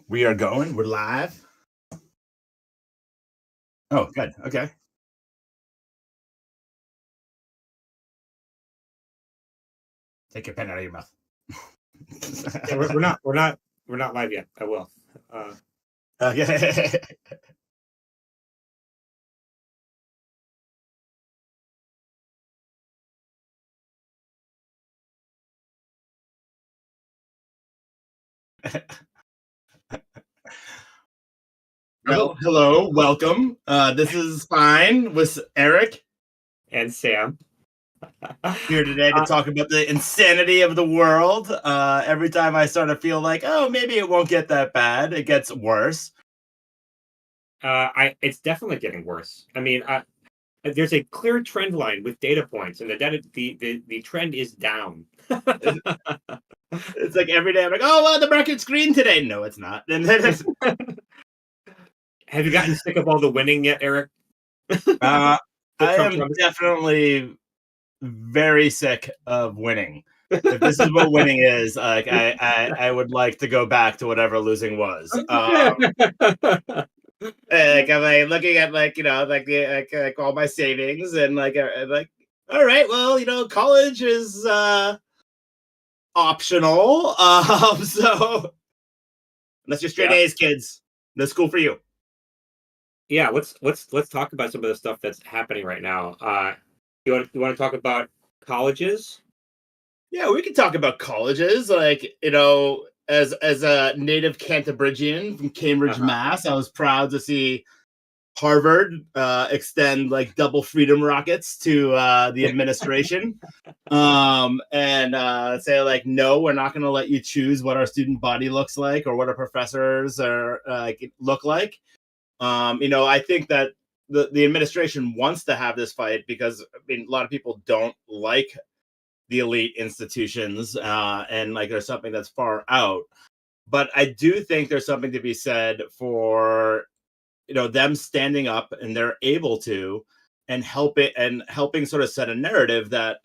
We are going. We're live. Oh, good. Okay. Take your pen out of your mouth. Yeah, we're not live yet. I will. Uh, Okay. Well, hello, welcome. This is Fine with Eric and Sam. here today to Uh, talk about the insanity of the world. Every time I sort of feel like, oh, maybe it won't get that bad, it gets worse. it's definitely getting worse. I mean, there's a clear trend line with data points, and the trend is down. It's like every day I'm like, oh, well, the market's green today. No, it's not. And then Have you gotten sick of all the winning yet, Eric? I The Trump am promise. definitely very sick of winning. If this is what winning is, like I would like to go back to whatever losing was. Like I'm like looking at like like the like all my savings and like all right, well college is optional. So unless you're straight Yeah, A's, kids, no school for you. yeah. Let's talk about some of the stuff that's happening right now. You want to talk about colleges? Yeah, we can talk about colleges. Like, as a native Cantabrigian from Cambridge, Uh-huh. Mass, I was proud to see Harvard extend like double freedom rockets to the administration and say like, no, we're not going to let you choose what our student body looks like or what our professors are look like. I think that the administration wants to have this fight because I mean a lot of people don't like the elite institutions and like there's something that's far out, but I do think there's something to be said for them standing up and they're able to and helping sort of set a narrative that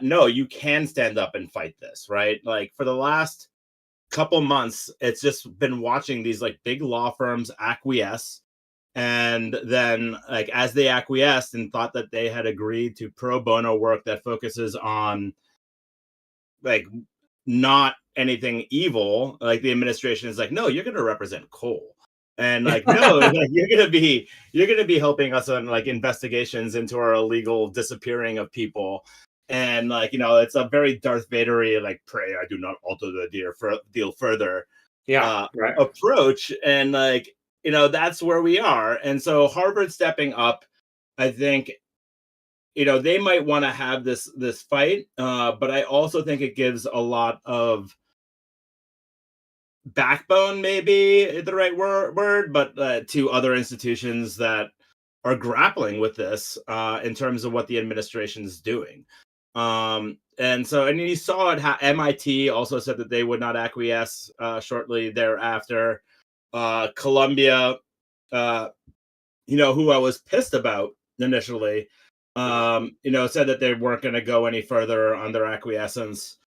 no, you can stand up and fight this, right? Like for the last couple months it's just been watching these like big law firms acquiesce, and then like as they acquiesced and thought that they had agreed to pro bono work that focuses on like not anything evil, like the administration is like, no, you're going to represent coal, and like no, like you're going to be helping us on like investigations into our illegal disappearing of people, and like it's a very Darth Vadery like pray I do not alter the deal further Yeah, right. approach, and like that's where we are, and so Harvard stepping up, I think they might want to have this fight, but I also think it gives a lot of backbone, maybe the right word, but to other institutions that are grappling with this in terms of what the administration is doing. And so, and you saw it. MIT also said that they would not acquiesce shortly thereafter. Columbia, uh, who I was pissed about initially, said that they weren't going to go any further on their acquiescence,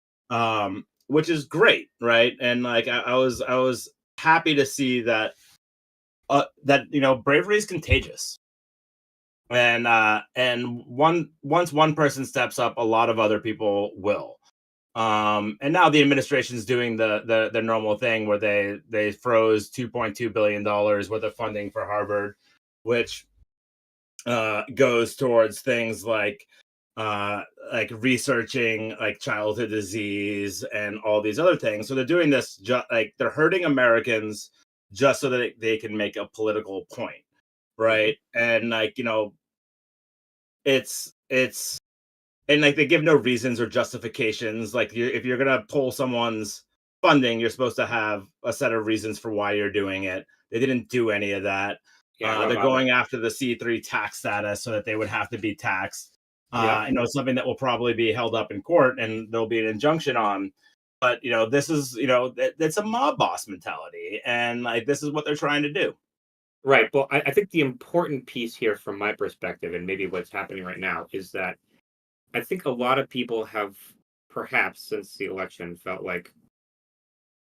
which is great, right? And like I was happy to see that bravery is contagious, and once one person steps up, a lot of other people will. And now the administration is doing the normal thing where they froze $2.2 billion worth of funding for Harvard, which goes towards things uh like researching like childhood disease and all these other things. So they're doing this like they're hurting Americans just so that they can make a political point, Mhm. right? And like it's and like they give no reasons or justifications. Like if you're gonna pull someone's funding, you're supposed to have a set of reasons for why you're doing it. They didn't do any of that. Yeah, what They're about it? going after the C3 tax status so that they would have to be taxed. Yep. Something that will probably be held up in court and there'll be an injunction on. But this is it's a mob boss mentality, and like this is what they're trying to do. Right. Well, I think the important piece here, from my perspective, and maybe what's happening right now, is that I think a lot of people have, perhaps since the election, felt like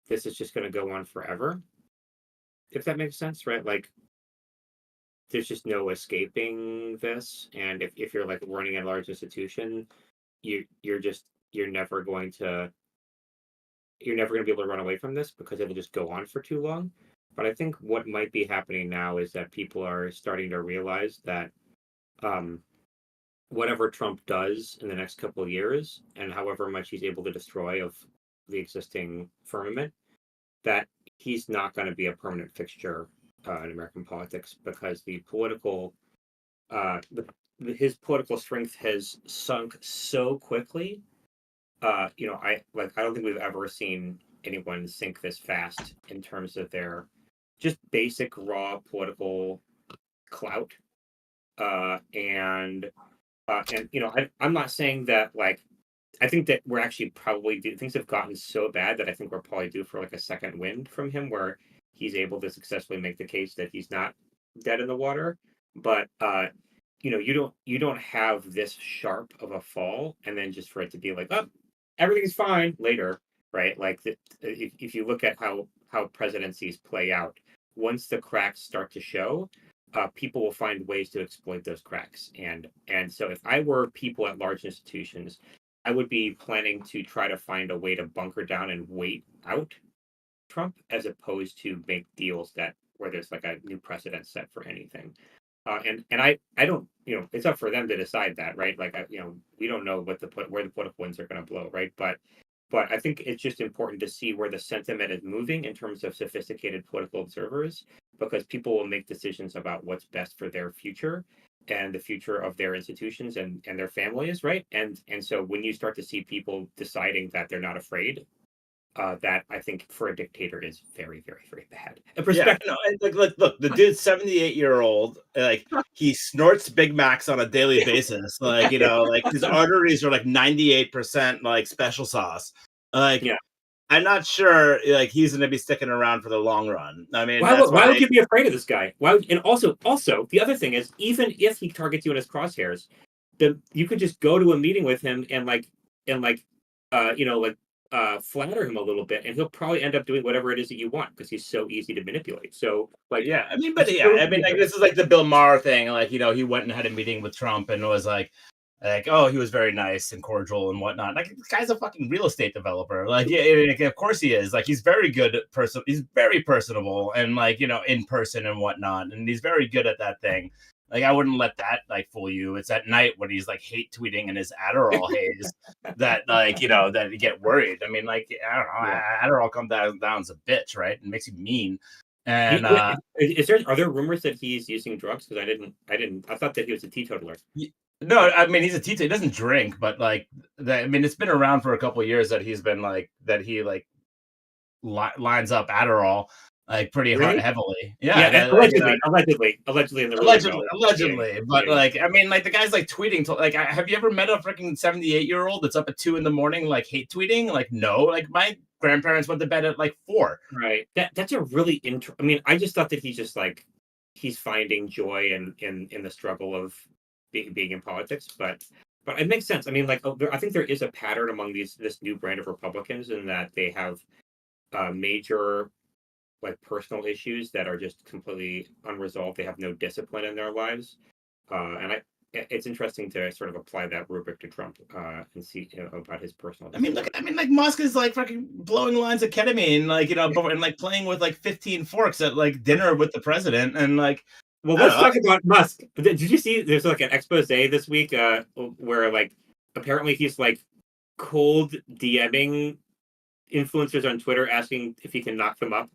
this is just going to go on forever, if that makes sense, right? Like, there's just no escaping this. And if you're like running a large institution, you're just you're never going to you're never going to be able to run away from this because it'll just go on for too long. But I think what might be happening now is that people are starting to realize that um, whatever Trump does in the next couple of years, and however much he's able to destroy of the existing firmament, that he's not going to be a permanent fixture in American politics because his political strength has sunk so quickly. I don't think we've ever seen anyone sink this fast in terms of their just basic raw political clout. I'm not saying that like I think that we're actually probably things have gotten so bad that I think we're probably due for like a second wind from him where he's able to successfully make the case that he's not dead in the water. But you don't have this sharp of a fall and then just for it to be like, oh, everything's fine later, right? Like if you look at how presidencies play out, once the cracks start to show, people will find ways to exploit those cracks. And so if I were people at large institutions, I would be planning to try to find a way to bunker down and wait out Trump as opposed to make deals that where there's like a new precedent set for anything. And I don't, it's up for them to decide that, right? Like we don't know where the political winds are going to blow, right? But I think it's just important to see where the sentiment is moving in terms of sophisticated political observers, because people will make decisions about what's best for their future and the future of their institutions and their families, right? And so when you start to see people deciding that they're not afraid, that I think for a dictator is very, very, very bad. A perspective. Yeah, no, like look, the dude's 78-year-old. Like he snorts Big Macs on a daily basis. Like like his arteries are like 98% like special sauce. Like Yeah. I'm not sure like he's going to be sticking around for the long run. I mean, Why would you be afraid of this guy? And also the other thing is, even if he targets you in his crosshairs, you could just go to a meeting with him and flatter him a little bit, and he'll probably end up doing whatever it is that you want because he's so easy to manipulate. So like, yeah, I mean, like this is like the Bill Maher thing. Like he went and had a meeting with Trump and was like, oh, he was very nice and cordial and whatnot. Like this guy's a fucking real estate developer. Like yeah, of course he is. Like he's very good person. He's very personable and like in person and whatnot. And he's very good at that thing. Like I wouldn't let that like fool you. It's at night when he's like hate tweeting in his Adderall haze that like that you get worried. I mean, like I don't know, Adderall comes down as a bitch, right? It makes you mean. And are there rumors that he's using drugs? Because I thought that he was a teetotaler. No, I mean he's a teetotaler. He doesn't drink, but like I mean it's been around for a couple of years that he's been like that he like lines up Adderall like pretty Really? heavily. Yeah, allegedly in the allegedly. But like I mean like the guy's like tweeting to like have you ever met a freaking 78-year-old that's up at 2 a.m. like hate tweeting? Like no, like my grandparents went to bed at like 4. Right. That's a really I mean, I just thought that he's finding joy in the struggle of being in politics, but it makes sense. I mean, like I think there is a pattern among this new brand of Republicans in that they have major like personal issues that are just completely unresolved. They have no discipline in their lives, and it's interesting to sort of apply that rubric to Trump and see about his personal. I mean, like Musk is like fucking blowing lines of ketamine, like and like playing with like 15 forks at like dinner with the president, and like. Well, let's talk about Musk. Did you see? There's like an expose this week where like apparently he's like cold DMing influencers on Twitter asking if he can knock them up.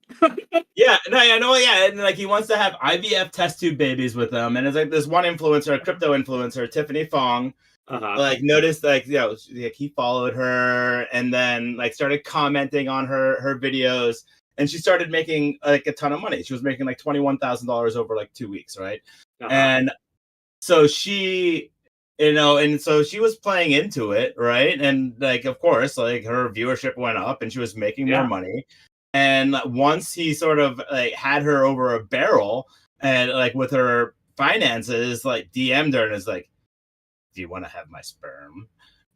Yeah, no, I know. Yeah, and like he wants to have IVF test tube babies with them, and it's like this one influencer, a crypto influencer, Tiffany Fong, like noticed like like he followed her, and then like started commenting on her videos, and she started making like a ton of money. She was making like $21,000 over like 2 weeks, right? And so she. And so she was playing into it, right? And like, of course, like her viewership went up and she was making more money. And once he sort of like had her over a barrel and like with her finances, like DM'd her and is like, do you want to have my sperm?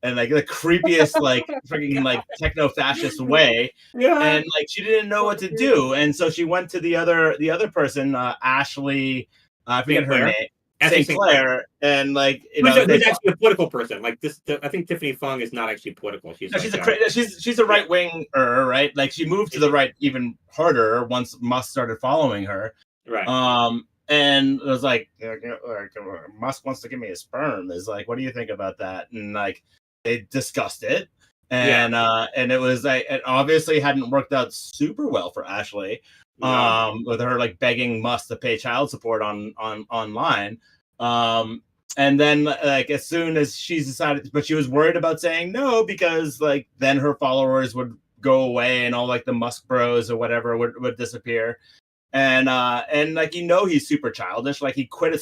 and like the creepiest like freaking like techno fascist way. Yeah. And like she didn't know what to do, and so she went to the other person, Ashley, I forget St. her Clair. name, Ashley St. St. Clair. Clair, and like they Who's actually a political person. Like this, I think Tiffany Fung is not actually political. She's no, like, she's a yeah, right winger, right? Like she moved to the right even harder once Musk started following her. right. And it was like, Musk wants to give me a sperm. Is like, what do you think about that? And like they discussed it, Yeah. and it was like it obviously hadn't worked out super well for Ashley, No. with her like begging Musk to pay child support on online. And then like as soon as she's decided, but she was worried about saying no because like then her followers would go away and all like the Musk bros or whatever would disappear. And like he's super childish. Like he quit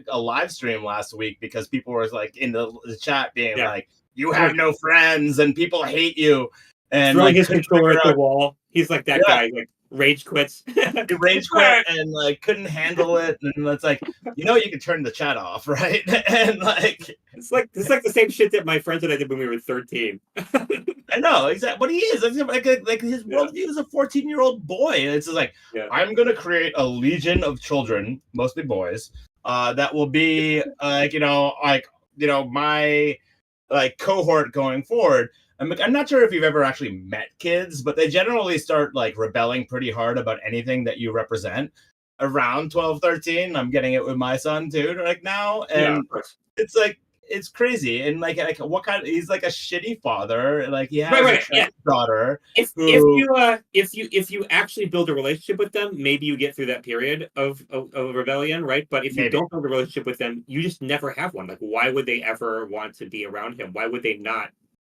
a live stream last week because people were like in the chat being Yeah. like, "You have no friends and people hate you," and Throwing like his couldn't controller figure at the out. wall. He's like that Yeah, guy. Like rage quits. he rage quit and like couldn't handle it, and it's like you can turn the chat off, right? And like It's like the same shit that my friends and I did when we were 13. I know exactly, but he is like his Yeah. worldview is a 14-year-old boy, and it's just like Yeah. I'm gonna create a legion of children, mostly boys, that will be my like cohort going forward. I'm not sure if you've ever actually met kids, but they generally start like rebelling pretty hard about anything that you represent around 12, 13. I'm getting it with my son too, like now, Yeah, and of course. it's like it's crazy. And like what kind he's like a shitty father. Like he has a Right. Yeah. trans daughter If who you actually build a relationship with them, maybe you get through that period of rebellion, right? But if you maybe don't build a relationship with them, you just never have one. Like, why would they ever want to be around him? Why would they not?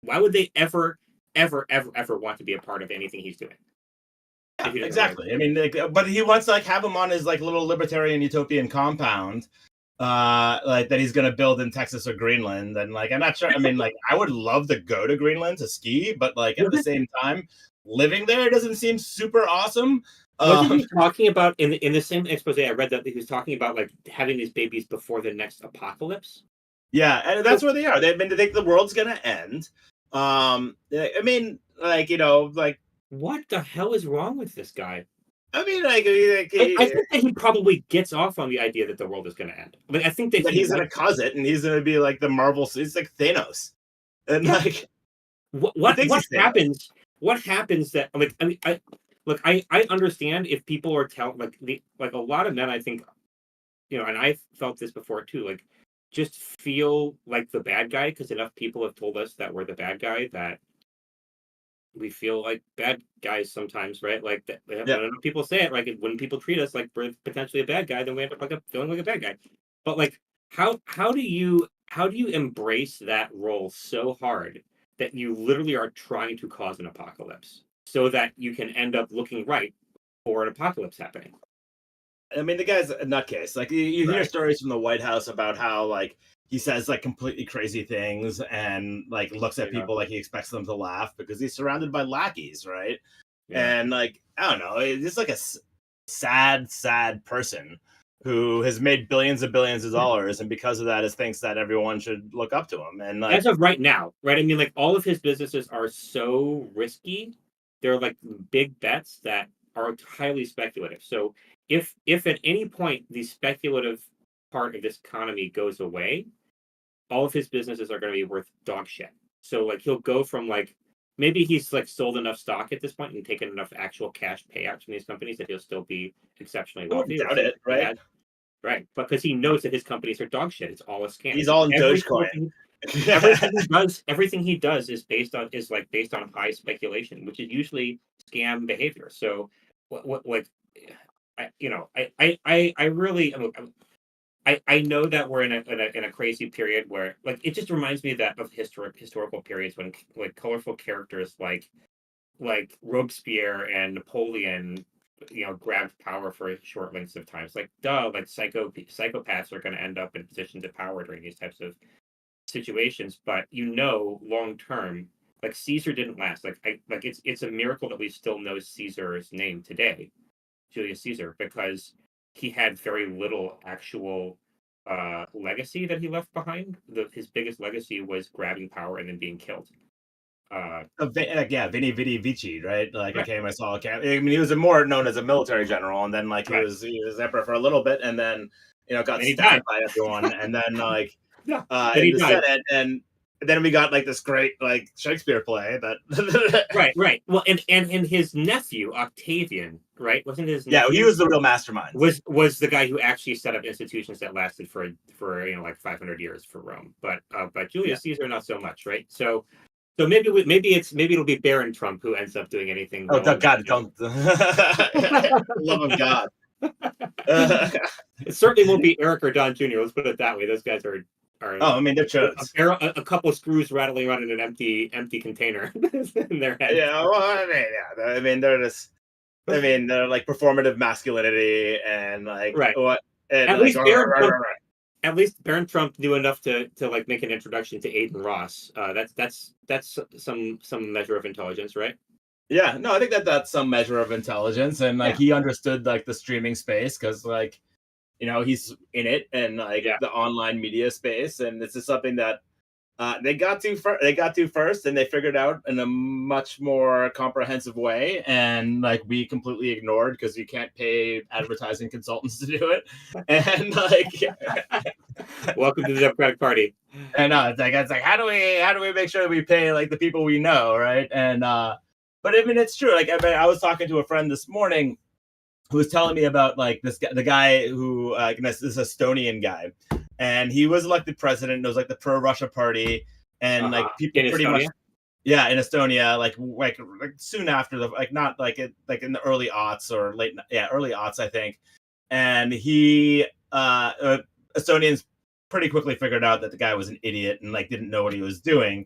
Why would they ever want to be a part of anything he's doing? yeah, If he doesn't have a exactly. I mean, like, but he wants to like have him on his like little libertarian utopian compound, like that he's gonna build in Texas or Greenland. And like I'm not sure. I mean, like I would love to go to Greenland to ski, but like at the relationship. same time, living there doesn't seem super awesome. Wasn't he talking about in the same expose I read that he was talking about like having these babies before the next apocalypse? Yeah, and that's where they are. They think the world's gonna end. I mean, like like What the hell is wrong with this guy? I mean, like, I think that he probably gets off on the idea that the world is going to end. Like, I think that that he's gonna cause it, and he's gonna be like the Marvel. He's like Thanos, and yeah. like What he's happens? What happens that like I mean I understand if people are like a lot of men I think and I felt this before too like just feel like the bad guy because enough people have told us that we're the bad guy that we feel like bad guys sometimes, right? Like that yeah. when people say it, like when people treat us like we're potentially a bad guy, then we end up feeling like a bad guy. But like, how do you embrace that role so hard that you literally are trying to cause an apocalypse so that you can end up looking right for an apocalypse happening? I mean, the guy's a nutcase. Like you hear Right. stories from the White House about how like he says like completely crazy things and like looks at Yeah. people like he expects them to laugh because he's surrounded by lackeys, right? Yeah. And like I don't know, it's just like a sad person who has made billions of dollars, and because of that, is thinks that everyone should look up to him. And As like, of right now, right? I mean, like all of his businesses are so risky. They're like big bets that are highly speculative. So if at any point the speculative part of this economy goes away, all of his businesses are going to be worth dog shit. So like he'll go from like maybe he's like sold enough stock at this point and taken enough actual cash payouts from these companies that he'll still be exceptionally I wouldn't wealthy. Let's doubt say it, he right? has right, because he knows that his companies are dog shit. It's all a scam. He's all in Every Dogecoin. single thing Yeah. everything he does is based on high speculation, which is usually scam behavior. So what like I really I know that we're in a crazy period where like it just reminds me that of historical periods when like colorful characters like Robespierre and Napoleon grabbed power for short lengths of time. It's like duh, like psychopaths are going to end up in positions of power during these types of situations, but long term, like Caesar didn't last. It's a miracle that we still know Caesar's name today, Julius Caesar, because he had very little actual legacy that he left behind. His biggest legacy was grabbing power and then being killed. Yeah, Vini Vidi Vici, right? Like, Right, okay, I saw a camp. I mean, he was more known as a military general, and then like right. he was emperor for a little bit, and then And got then he died. stabbed by everyone, and then like Yeah. Then in he the died. Senate, and then we got like this great like Shakespeare play that Right, right. Well, and his nephew Octavian, right? Wasn't his yeah, he nephew was the real mastermind. was the guy who actually set up institutions that lasted for like 500 years for Rome. But Yeah. Julius Caesar not so much, right? So maybe it'll be Baron Trump who ends up doing anything Oh remotely. God, don't love of God. It certainly won't be Erik or Don Jr. Let's put it that way. Those guys are Oh, I mean, they're chodes. a couple of screws rattling around in an empty container in their head. Yeah, well, I mean, yeah, I mean, they're just, I mean, they're like performative masculinity and like Right. what, and At like, least Baron Trump. At least Baron Trump knew enough to like make an introduction to Aiden Ross. That's some measure of intelligence, right? yeah, no, I think that's some measure of intelligence, and like Yeah. he understood like the streaming space because like he's in it and like Yeah. the online media space, and this is something that they got to first, and they figured out in a much more comprehensive way, and like we completely ignored because you can't pay advertising consultants to do it, and like Welcome to the Democratic Party. and it's like how do we make sure that we pay like the people we know, right? And but I mean it's true. Like I was talking to a friend this morning who was telling me about like the guy who this Estonian guy, and he was elected president. It was like the pro-Russia party, and like people In pretty Estonia? much in Estonia, like soon after the like not like it like in the early aughts or early aughts I think, and he Estonians pretty quickly figured out that the guy was an idiot and like didn't know what he was doing.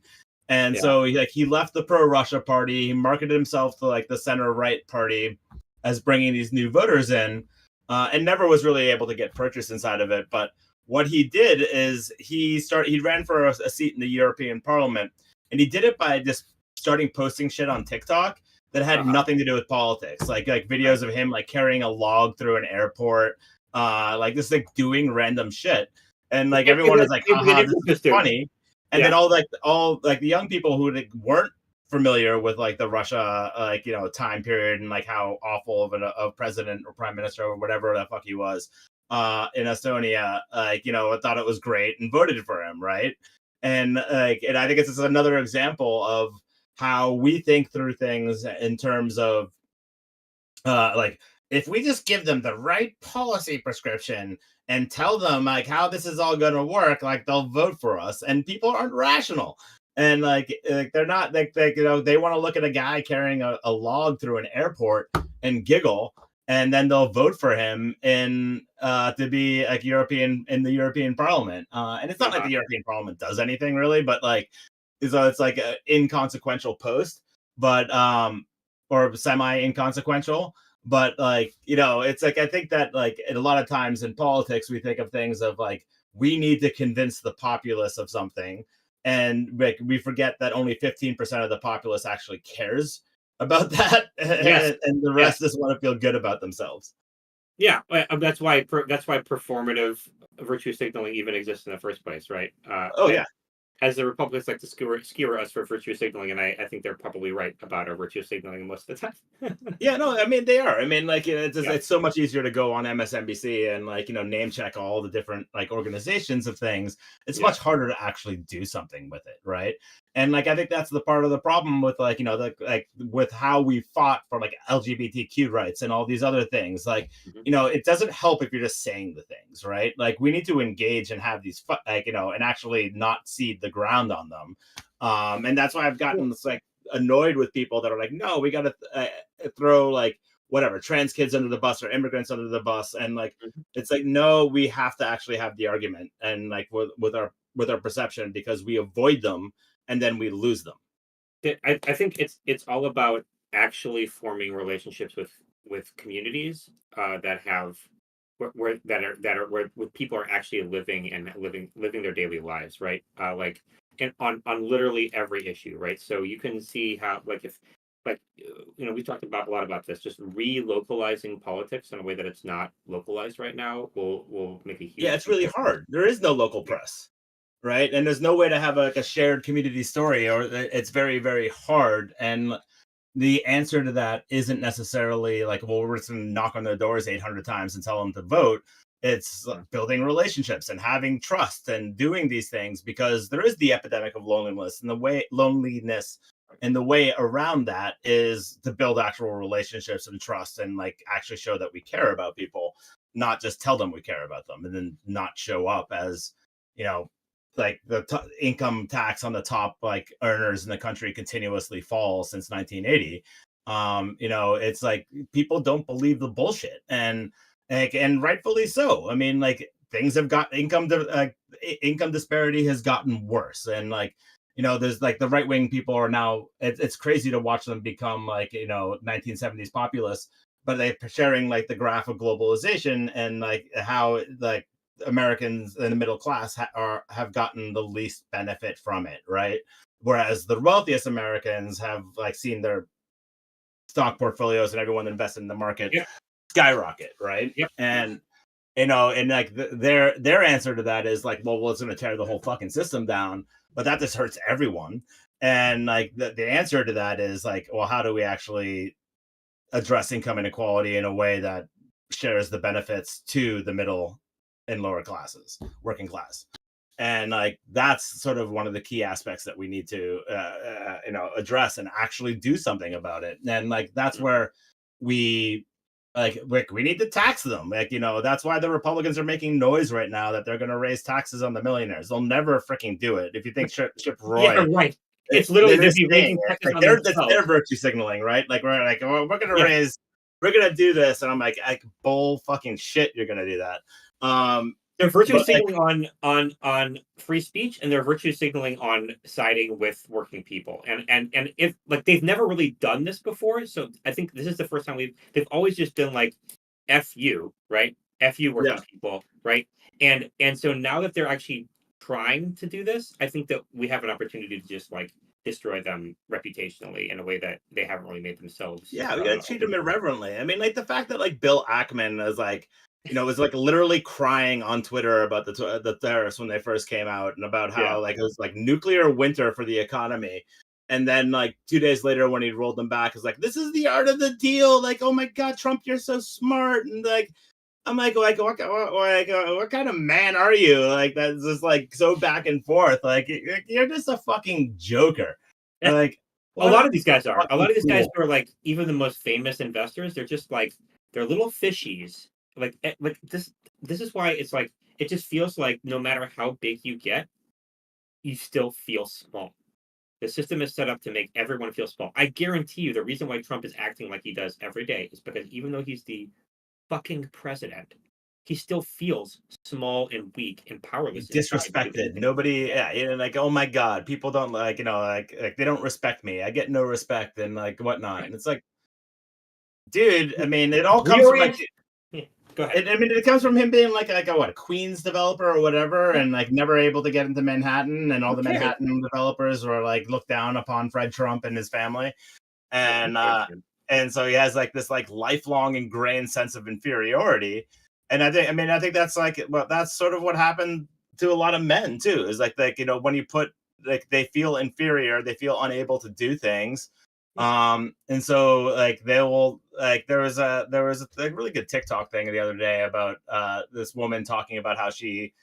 And so he left the pro-Russia party, he marketed himself to like the center-right party as bringing these new voters in, and never was really able to get purchased inside of it. But what he did is he ran for a seat in the European Parliament, and he did it by just starting posting shit on TikTok that had nothing to do with politics, like videos of him like carrying a log through an airport, like just like doing random shit, and like everyone is like, haha, this is funny. And then all the young people who like, weren't familiar with like the Russia time period and like how awful of a president or prime minister or whatever the fuck he was in Estonia, thought it was great and voted for him, right? And and I think it's just another example of how we think through things in terms of like if we just give them the right policy prescription and tell them like how this is all going to work, like they'll vote for us. And people aren't rational, and like they're not like they want to look at a guy carrying a log through an airport and giggle, and then they'll vote for him to be like European in the European Parliament. And it's not like the European Parliament does anything really, but like so it's like an inconsequential post, but or semi inconsequential. But like it's like I think that like a lot of times in politics we think of things of like we need to convince the populace of something, and like we forget that only 15% of the populace actually cares about that, and the rest just want to feel good about themselves. Yeah, that's why performative virtue signaling even exists in the first place, right? Yeah. As the Republicans like to skewer us for virtue signaling, and I think they're probably right about our virtue signaling most of the time. Yeah, no, I mean they are. I mean, like it's so much easier to go on MSNBC and like name check all the different like organizations of things. It's much harder to actually do something with it, right? And like I think that's the part of the problem with like like with how we fought for like LGBTQ rights and all these other things. Like it doesn't help if you're just saying the things, right? Like we need to engage and have these like and actually not cede the ground on them. And that's why I've gotten this like annoyed with people that are like, no, we got to throw like whatever trans kids under the bus or immigrants under the bus, and like it's like no, we have to actually have the argument and like with our perception, because we avoid them and then we lose them. I think it's all about actually forming relationships with communities that have where people are actually living their daily lives, right? Like and on literally every issue, right? So you can see how like like we talked about a lot about this. Just relocalizing politics in a way that it's not localized right now will make a Yeah, huge it's really difference. hard. There is no local press, right? And there's no way to have like a shared community story, or it's very, very hard. And the answer to that isn't necessarily like, well, we're just going to knock on their doors 800 times and tell them to vote. It's Yeah. building relationships and having trust and doing these things, because there is the epidemic of loneliness, and the way around that is to build actual relationships and trust, and like actually show that we care about people, not just tell them we care about them and then not show up as, you know, like the income tax on the top like earners in the country continuously falls since 1980. It's like people don't believe the bullshit, and rightfully so. I mean, like things have got income disparity has gotten worse, and like there's like the right wing people are now. It's crazy to watch them become like 1970s populists, but they're sharing like the graph of globalization and like how like Americans in the middle class have gotten the least benefit from it, right? Whereas the wealthiest Americans have like seen their stock portfolios and everyone invested in the market Yep. skyrocket, right? Yep. And and like their answer to that is like, well, it's going to tear the whole fucking system down, but that just hurts everyone. And like the answer to that is like, well, how do we actually address income inequality in a way that shares the benefits to the middle and lower classes, working class? And like that's sort of one of the key aspects that we need to address and actually do something about it. And like that's where we we need to tax them. Like that's why the Republicans are making noise right now that they're going to raise taxes on the millionaires. They'll never freaking do it. If you think Chip Yeah, Roy, right. It's literally they're they'd be saying raising it. taxes Like on that's their themselves. virtue signaling, right? Like we're like, oh, Yeah. we're gonna do this, and I'm like bull fucking shit, you're gonna do that. They're virtue But like, signaling on free speech, and they're virtue signaling on siding with working people. And if like they've never really done this before, so I think this is the first time they've always just been like F you, right? F you yeah, working people, right? And so now that they're actually trying to do this, I think that we have an opportunity to just like destroy them reputationally in a way that they haven't really made themselves. yeah, we gotta treat them irreverently. I mean, like the fact that like Bill Ackman is like, was like literally crying on Twitter about the tariffs when they first came out, and about Yeah. how like it was like nuclear winter for the economy. And then like 2 days later, when he rolled them back, is like, this is the art of the deal. Like, oh my god, Trump, you're so smart. And like, I'm like, what kind of man are you? Like, that's just like so back and forth. Like, you're just a fucking joker. Like, A what lot a of these guys are. A lot fucking of these guys fool. who are like even the most famous investors, they're just like they're little fishies. Like this is why it's like it just feels like no matter how big you get, you still feel small. The system is set up to make everyone feel small. I guarantee you the reason why Trump is acting like he does every day is because even though he's the fucking president, he still feels small and weak and powerless inside to do Disrespected. anything. Nobody, yeah, like, oh my god, people don't like, like they don't respect me. I get no respect and like whatnot. Right. And it's like, dude, I mean, it all comes from like Reorient. Yeah, go ahead. I mean, it comes from him being like a what, Queens developer or whatever, Yeah. and like never able to get into Manhattan, and all Who the cares? Manhattan developers were like looked down upon Fred Trump and his family. Yeah, who and cares, uh man? and so he has like this like lifelong ingrained sense of inferiority. And I think that's like, well, that's sort of what happened to a lot of men too, is like when you put, like, they feel inferior, they feel unable to do things. Yeah. And so like they will, like, there was a like, really good TikTok thing the other day about this woman talking about how she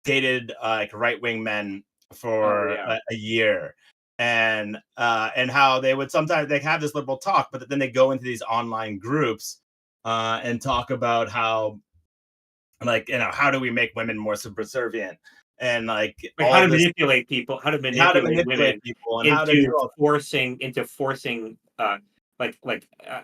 dated like right-wing men Oh for yeah. a year, and how they would sometimes they have this liberal talk, but then they go into these online groups and talk about how, like, how do we make women more subservient, and like Like how all to this, manipulate people, how to how to manipulate manipulate women people and how to do into all. forcing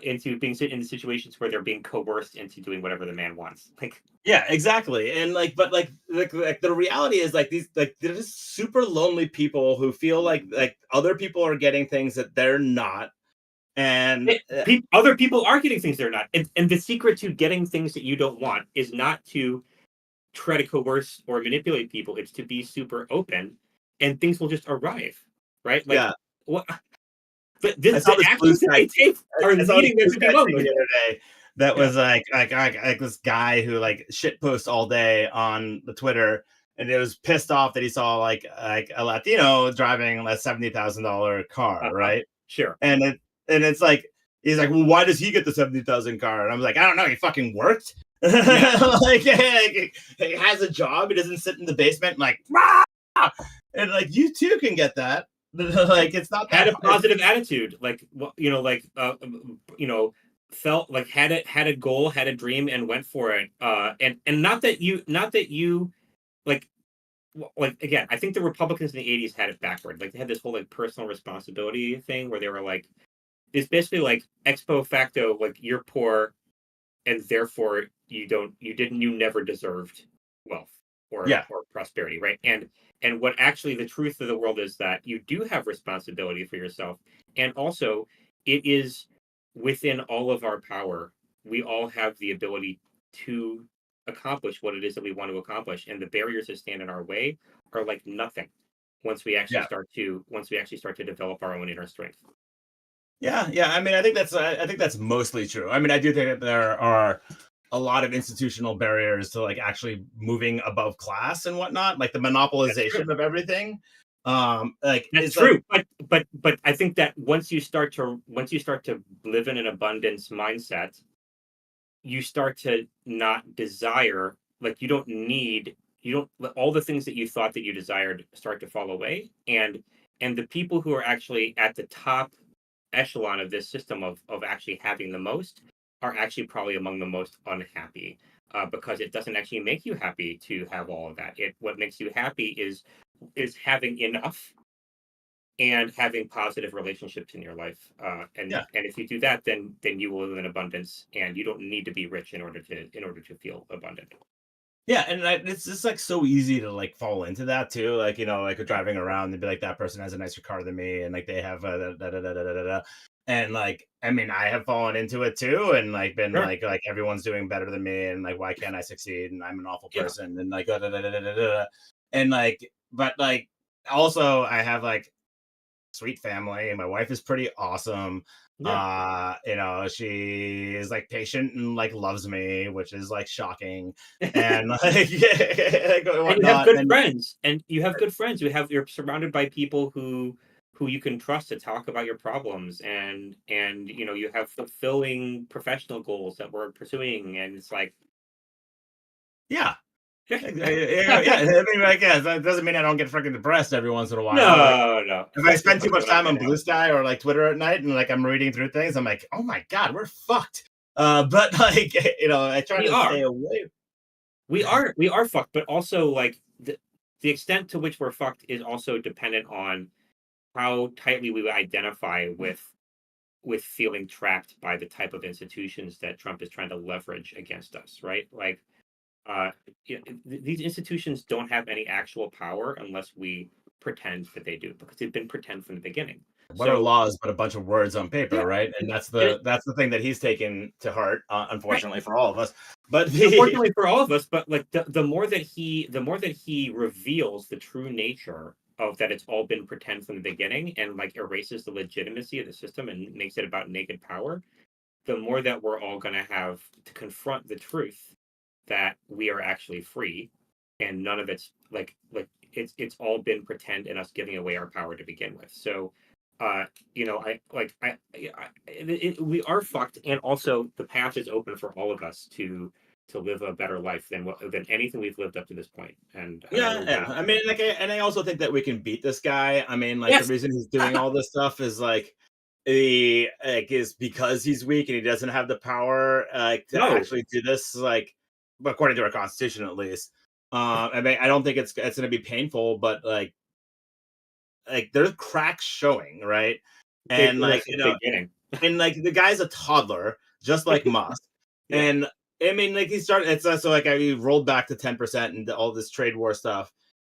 into being in situations where they're being coerced into doing whatever the man wants. Like Yeah, exactly. And like, but like the reality is like these, like, they're just super lonely people who feel like other people are getting things that they're not. And other people are getting things they're not, and the secret to getting things that you don't want is not to try to coerce or manipulate people. It's to be super open, and things will just arrive, right? Like yeah, what The actions that they take are I saw this leading them Blue to be Sky thing mongrels. the other day that was like this guy who like shit posts all day on the Twitter, and it was pissed off that he saw like a Latino driving a $70,000 car, right? Sure. And it's like he's like, well, why does he get the 70,000 car? And I was like, I don't know, he fucking worked. Like he has a job. He doesn't sit in the basement and like, rah! And like you too can get that. Like it's not that Had a positive attitude, like felt like had a goal, had a dream, and went for it. And not that you like again, I think the Republicans in the '80s had it backward. Like they had this whole like personal responsibility thing where they were like, it's basically like ex post facto, like you're poor and therefore you never deserved wealth or prosperity, right? And what actually the truth of the world is that you do have responsibility for yourself, and also it is within all of our power. We all have the ability to accomplish what it is that we want to accomplish, and the barriers that stand in our way are like nothing once we actually start to develop our own inner strength. Yeah. I mean, I think that's mostly true. I mean, I do think that there are a lot of institutional barriers to like actually moving above class and whatnot, like the monopolization of everything. Like that's it's true, like, but I think that once you start to live in an abundance mindset, you start to not desire, like you don't all the things that you thought that you desired start to fall away, and the people who are actually at the top echelon of this system of actually having the most are actually probably among the most unhappy, because it doesn't actually make you happy to have all of that. What makes you happy is having enough and having positive relationships in your life. And if you do that, then you will live in abundance, and you don't need to be rich in order to feel abundant. yeah, and it's just like so easy to like fall into that too. Like like driving around and be like, that person has a nicer car than me, and like they have and like I mean, I have fallen into it too, and like been Sure. like everyone's doing better than me, and like why can't I succeed? And I'm an awful Yeah. person, and like and like, but like also I have like sweet family, and my wife is pretty awesome. Yeah. She is like patient and like loves me, which is like shocking, and like, like And you have whatnot. good And friends, and you have good friends. You're surrounded by people who you can trust to talk about your problems, and you have fulfilling professional goals that we're pursuing, and it's like, yeah. yeah. Yeah, I mean, I guess that doesn't mean I don't get freaking depressed every once in a while. Like, No, if I especially spend too much when I'm time on getting Blue out. Sky or like Twitter at night, and like I'm reading through things, I'm like, oh my god, we're fucked. But like, I try We to stay are. away. We are fucked, but also like the extent to which we're fucked is also dependent on how tightly we identify with feeling trapped by the type of institutions that Trump is trying to leverage against us, right? Like, uh, these institutions don't have any actual power unless we pretend that they do, because they've been pretend from the beginning. What are So laws but a bunch of words on paper, yeah, right? And that's and the thing that he's taken to heart, right. unfortunately for all of us. But Unfortunately for all of us, but like the more that he reveals the true nature of that it's all been pretend from the beginning, and like erases the legitimacy of the system and makes it about naked power, the more that we're all going to have to confront the truth that we are actually free, and none of it's it's all been pretend and us giving away our power to begin with. So we are fucked, and also the path is open for all of us to live a better life than anything we've lived up to this point. And I yeah. really I mean, like, and I also think that we can beat this guy. I mean, like, the yes. reason he's doing all this stuff is like he like is because he's weak and he doesn't have the power to No, actually do this. Like, according to our constitution, at least. I mean, I don't think it's going to be painful, but like there's cracks showing, right? they've And been there like since the beginning. and like the guy's a toddler, just like Musk. Yeah, And I mean, like he started. It's so like he rolled back to 10% and all this trade war stuff,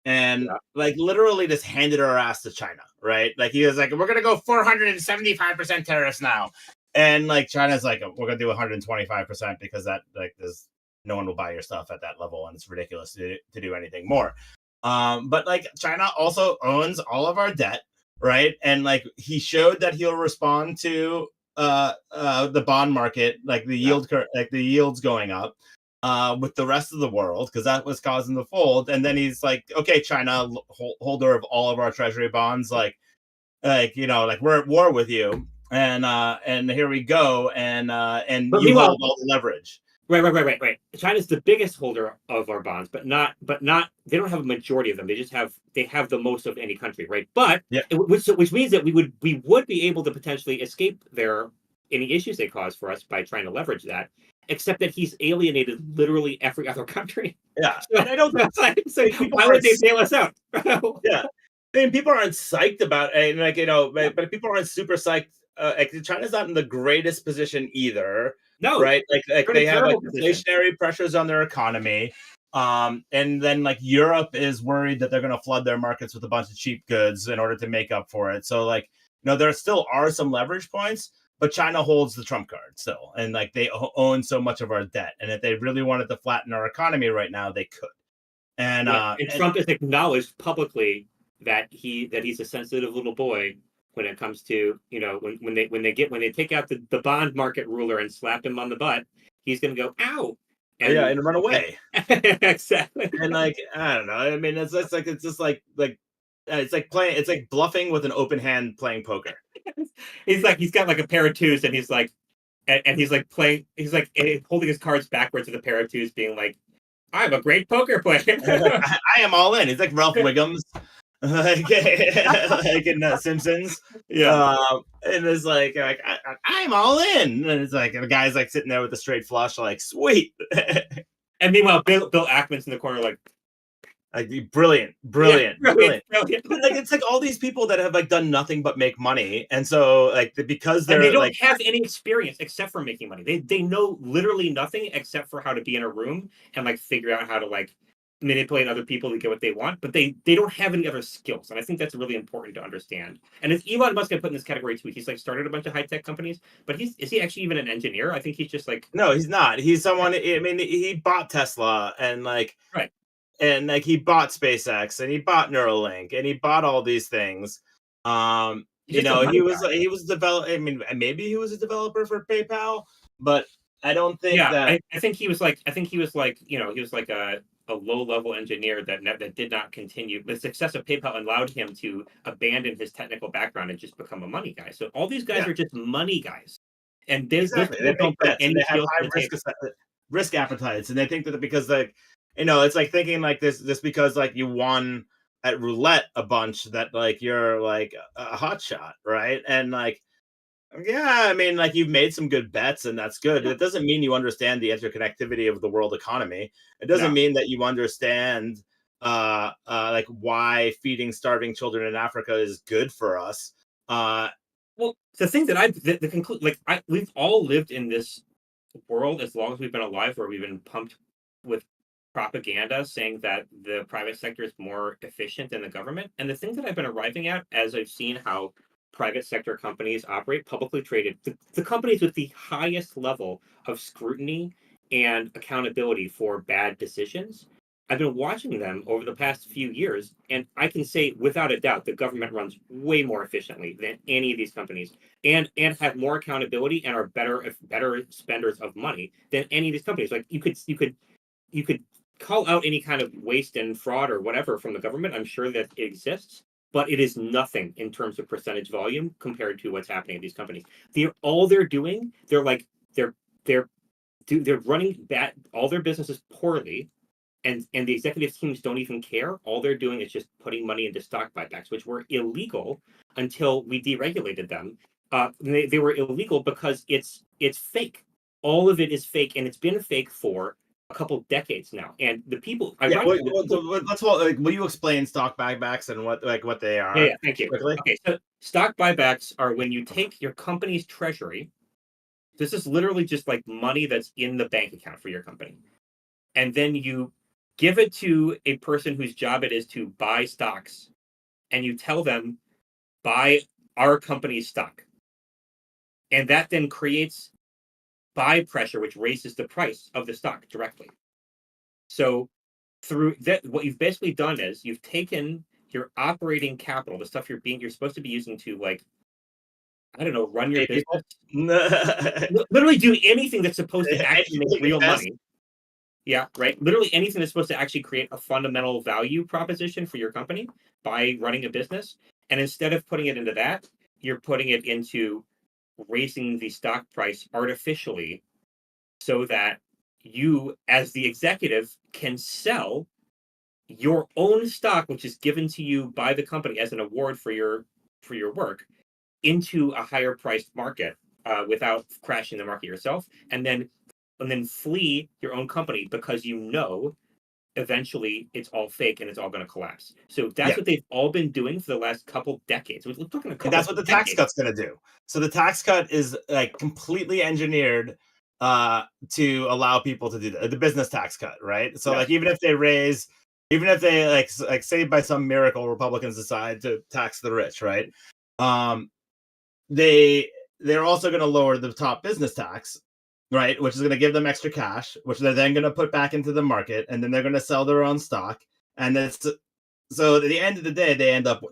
and yeah. like literally just handed our ass to China, right? Like he was like, we're gonna go 475% tariffs now, and like China's like, we're gonna do 125% because that like there's no one will buy your stuff at that level, and it's ridiculous to do anything more. But like China also owns all of our debt, right? And like he showed that he'll respond to the bond market, like the like the yields going up with the rest of the world, because that was causing the fold. And then he's like, okay, China, holder of all of our treasury bonds, you know, like we're at war with you, and here we go, and But you meanwhile, hold all the leverage. right. China's the biggest holder of our bonds, but not they don't have a majority of them. They have the most of any country, right? But Yeah, which means that we would be able to potentially escape any issues they cause for us by trying to leverage that. Except that he's alienated literally every other country. yeah, So, and I don't so people why would they bail us out? yeah. I mean, people aren't psyched about it, and like, you know, but people aren't super psyched. Like, China's not in the greatest position either, No, right? Like they're in they a have like terrible position. inflationary pressures on their economy, and then like Europe is worried that they're going to flood their markets with a bunch of cheap goods in order to make up for it. So like, you know, there still are some leverage points, but China holds the trump card still, and like they own so much of our debt, and if they really wanted to flatten our economy right now, they could. And Yeah, and Trump has acknowledged publicly that he's a sensitive little boy when it comes to, you know, when they take out the bond market ruler and slap him on the butt, he's going to go ow, yeah, and, and run and away. exactly. And like, I don't know. I mean, it's just like it's like playing. It's like bluffing with an open hand playing poker. He's got like a pair of twos, and he's like, and he's like playing, he's like holding his cards backwards with a pair of twos, being like, I'm a great poker player. I am all in. It's like Ralph Wiggums, like in Simpsons. Yeah. And it's like I'm all in, and it's like the guy's like sitting there with a straight flush, like sweet. And meanwhile, Bill Ackman's in the corner, like, Like brilliant, yeah, brilliant, brilliant, brilliant. brilliant. But like it's like all these people that have like done nothing but make money, and so like because And they they're don't like have any experience except for making money. They know literally nothing except for how to be in a room and like figure out how to like manipulate other people to get what they want, but they don't have any other skills. And I think that's really important to understand. And it's Elon Musk I put in this category too. He's like started a bunch of high tech companies, but is he actually even an engineer? I think he's just like, no, he's not. He's someone. I mean, he bought Tesla right. and like he bought SpaceX and he bought Neuralink and he bought all these things. He's You just a know, money guy. he was develop. I mean, maybe he was a developer for PayPal, but I don't think Yeah, that. I think he was like, you know, he was like a low level engineer that did not continue. The success of PayPal allowed him to abandon his technical background and just become a money guy. So all these guys Yeah, are just money guys, and those exactly. people They make don't bring bets and any they have skills to high the table. risk appetites, and they think that because like, you know, it's like thinking like this because like you won at roulette a bunch that like you're like a hot shot, right? And like, yeah, I mean, like you've made some good bets, and that's good. Yeah. It doesn't mean you understand the interconnectivity of the world economy. It doesn't No. mean that you understand like why feeding starving children in Africa is good for us. Well, the thing that the conclude like we've all lived in this world as long as we've been alive, where we've been pumped with propaganda saying that the private sector is more efficient than the government. And the thing that I've been arriving at as I've seen how private sector companies operate, publicly traded, the companies with the highest level of scrutiny and accountability for bad decisions. I've been watching them over the past few years, and I can say without a doubt the government runs way more efficiently than any of these companies, and have more accountability and are better spenders of money than any of these companies. Like you could call out any kind of waste and fraud or whatever from the government. I'm sure that it exists, but it is nothing in terms of percentage volume compared to what's happening at these companies. They're doing. They're they're they're running bad all their businesses poorly, and the executive teams don't even care. All they're doing is just putting money into stock buybacks, which were illegal until we deregulated them. They were illegal because it's fake. All of it is fake, and it's been fake for a couple decades now. And the people, Yeah, ironically, the people. let's like, will you explain stock buybacks and what they Yeah, are yeah, thank you. quickly? Okay, so stock buybacks are when you take your company's treasury. This is literally just like money that's in the bank account for your company, and then you give it to a person whose job it is to buy stocks, and you tell them buy our company's stock, and that then creates buy pressure, which raises the price of the stock directly. So through that, what you've basically done is you've taken your operating capital, the stuff you're supposed to be using to, like, I don't know, run your Pay business, people. literally do anything that's supposed to actually make Educate, real invest. money. Yeah, right. Literally anything that's supposed to actually create a fundamental value proposition for your company by running a business. And instead of putting it into that, you're putting it into raising the stock price artificially so that you, as the executive, can sell your own stock, which is given to you by the company as an award for your work, into a higher priced market without crashing the market yourself, and then flee your own company because you know eventually it's all fake and it's all going to collapse. So that's Yeah. what they've all been doing for the last couple decades. We're talking a And couple that's what the tax decades. cut's going to do. So the tax cut is like completely engineered to allow people to do the business tax cut, right? So Yes. like even if they raise, even if they like say by some miracle Republicans decide to tax the rich, right? Um, they they're also going to lower the top business tax, right? Which is going to give them extra cash, which they're then going to put back into the market, and then they're going to sell their own stock, and it's so at the end of the day they end up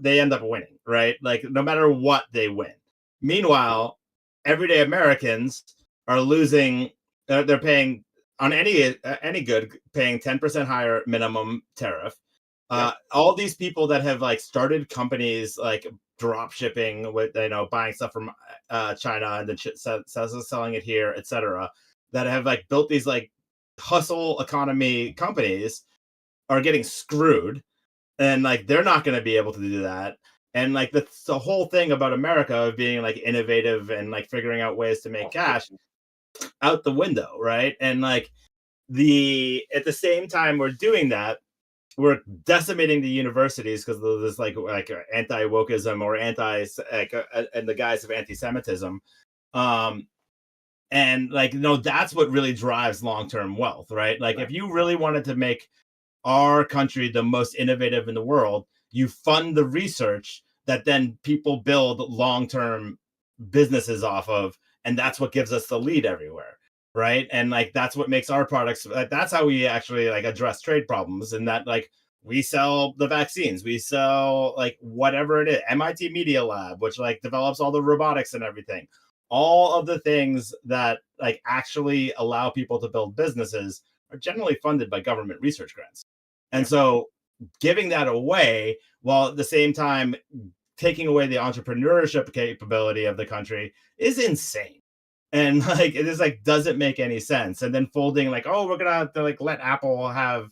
winning, right? Like no matter what they win. Meanwhile, everyday Americans are losing. They're paying on any good, paying 10% higher minimum tariff. Yep. All these people that have like started companies like drop shipping with buying stuff from China and then selling it here, etc. That have like built these like hustle economy companies are getting screwed, and like they're not going to be able to do that. And like the whole thing about America of being like innovative and like figuring out ways to make Oh, yeah. cash out the window, right? And like the at the same time we're doing that, we're decimating the universities because of this like anti wokeism or anti like and the guise of anti-Semitism. Um, and like that's what really drives long-term wealth, right? Like Right. if you really wanted to make our country the most innovative in the world, you fund the research that then people build long-term businesses off of, and that's what gives us the lead everywhere, right? And like that's what makes our products, like, that's how we actually like address trade problems, and that like we sell the vaccines, we sell like whatever it is, MIT Media Lab, which like develops all the robotics and everything, all of the things that like actually allow people to build businesses are generally funded by government research grants. And Yeah. so giving that away while at the same time taking away the entrepreneurship capability of the country is insane. And like it is like doesn't make any sense. And then folding like, oh, we're gonna have to like let Apple have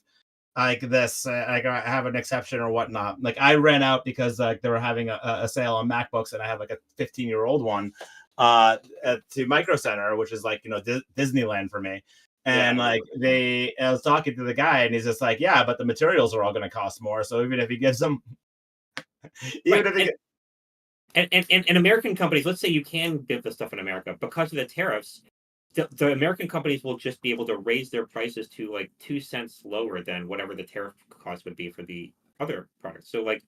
like this like have an exception or whatnot. Like I ran out because like they were having a sale on MacBooks, and I have like a 15-year-old one to Micro Center, which is like Disneyland for me. Yeah. And like I was talking to the guy, and he's just like, yeah, but the materials are all going to cost more. So even if he gives them, even Right. if he, And American companies, let's say you can give the stuff in America because of the tariffs, the American companies will just be able to raise their prices to like 2 cents lower than whatever the tariff cost would be for the other products. So like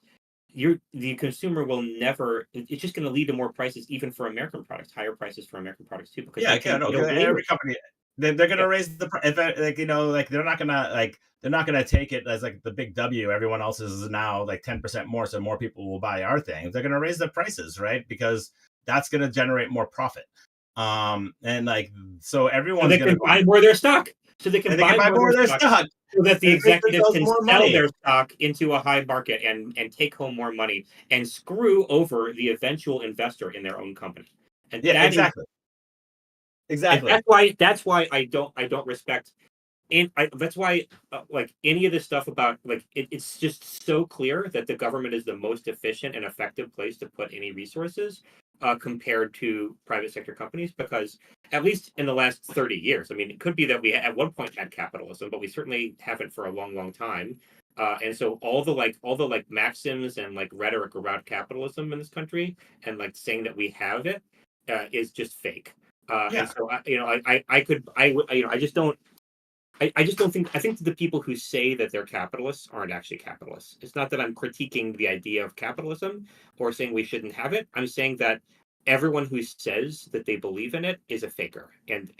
the consumer will never, it's just going to lead to more prices even for American products, higher prices for American products too, because yeah, they okay, can no, get because away every with it. company they're Yeah. gonna raise the if like like they're not gonna take it as like the big W. Everyone else is now like 10% more, so more people will buy our thing. They're gonna raise the prices, right? Because that's gonna generate more profit. And like so So everyone's they gonna can go buy more of their stock. So they can and they can buy buy more of more their of their stock stock so that the and it makes executive themselves can more sell money. their stock into a high market and take home more money and screw over the eventual investor in their own company. And Yeah, that is exactly. Exactly. that's why I don't respect, and that's why like any of this stuff about like it's just so clear that the government is the most efficient and effective place to put any resources compared to private sector companies, because at least in the last 30 years, I mean, it could be that we at one point had capitalism, but we certainly haven't for a long time. And so all the maxims and like rhetoric around capitalism in this country and like saying that we have it is just fake. And Yeah. so I could I just don't I just don't think, I think the people who say that they're capitalists aren't actually capitalists. It's not that I'm critiquing the idea of capitalism or saying we shouldn't have it. I'm saying that everyone who says that they believe in it is a faker, and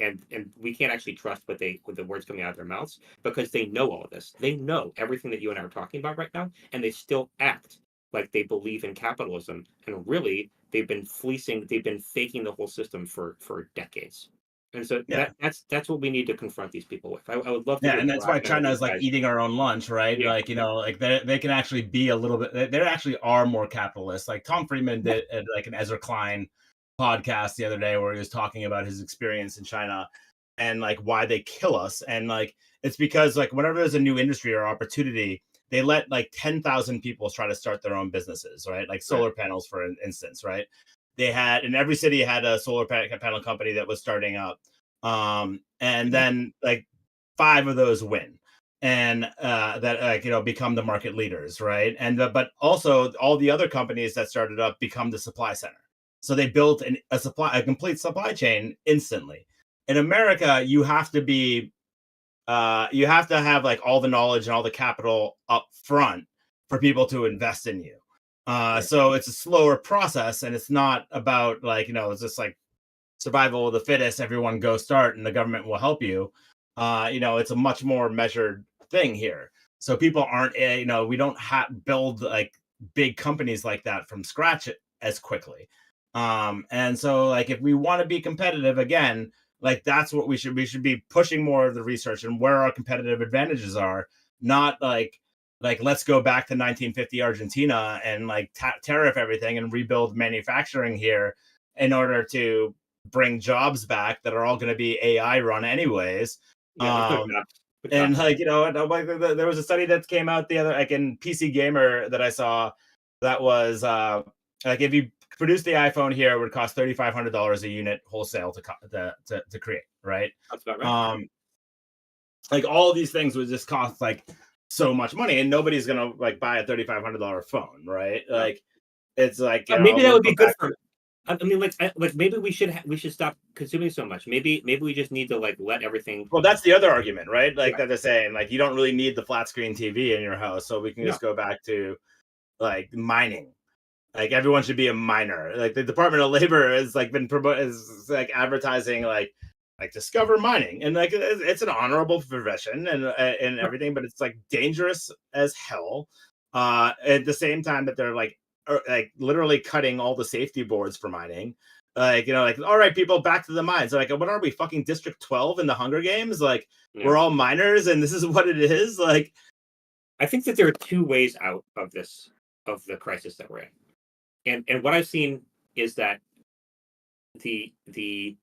we can't actually trust what the words coming out of their mouths because they know all of this. They know everything that you and I are talking about right now, and they still act like they believe in capitalism, and really they've been faking the whole system for decades. And so Yeah. that's what we need to confront these people with. I would love to Yeah, hear and more that's why out of China these is like guys. eating our own lunch, right? Yeah, Like, like they can actually be a little bit, they actually are more capitalist. Like Tom Friedman yeah, did like an Ezra Klein podcast the other day where he was talking about his experience in China and like why they kill us. And like, it's because like whenever there's a new industry or opportunity, they let like 10,000 people try to start their own businesses, right? Like right. solar panels, for instance, right? They had in every city had a solar panel company that was starting up. And then like 5 of those win and that like become the market leaders, right? And but also all the other companies that started up become the supply center, so they built a complete supply chain instantly. In America, you have to have like all the knowledge and all the capital up front for people to invest in you. Right. So it's a slower process, and it's not about like it's just like survival of the fittest, everyone go start and the government will help you. It's a much more measured thing here. So people aren't, we don't build like big companies like that from scratch as quickly. And so like if we want to be competitive again, like that's what we should be pushing more of the research and where our competitive advantages are, not like let's go back to 1950 Argentina and like tariff everything and rebuild manufacturing here in order to bring jobs back that are all going to be AI run anyways. Yeah, there's no jobs. Good And jobs. like there was a study that came out the other like in PC Gamer that I saw that was like if you produce the iPhone here, it would cost $3,500 a unit wholesale to create, right? That's about right. Um, like all these things would just cost like so much money, and nobody's gonna like buy a $3,500 phone, right? No. Like it's like Maybe that we'll would go be good back for. to I mean, like maybe we should stop consuming so much. Maybe we just need to like let everything. well, that's the other argument, right? Like Right. that they're saying, like you don't really need the flat screen TV in your house, so we can No. just go back to like mining. Like everyone should be a miner. Like the Department of Labor has like been is like advertising like discover mining, and like it's an honorable profession and everything, but it's like dangerous as hell. At the same time that they're like literally cutting all the safety boards for mining. Like like all right, people, back to the mines. Like, what are we, fucking District 12 in the Hunger Games? Like, Yeah. we're all miners, and this is what it is. Like, I think that there are two ways out of the crisis that we're in, and what I've seen is that the the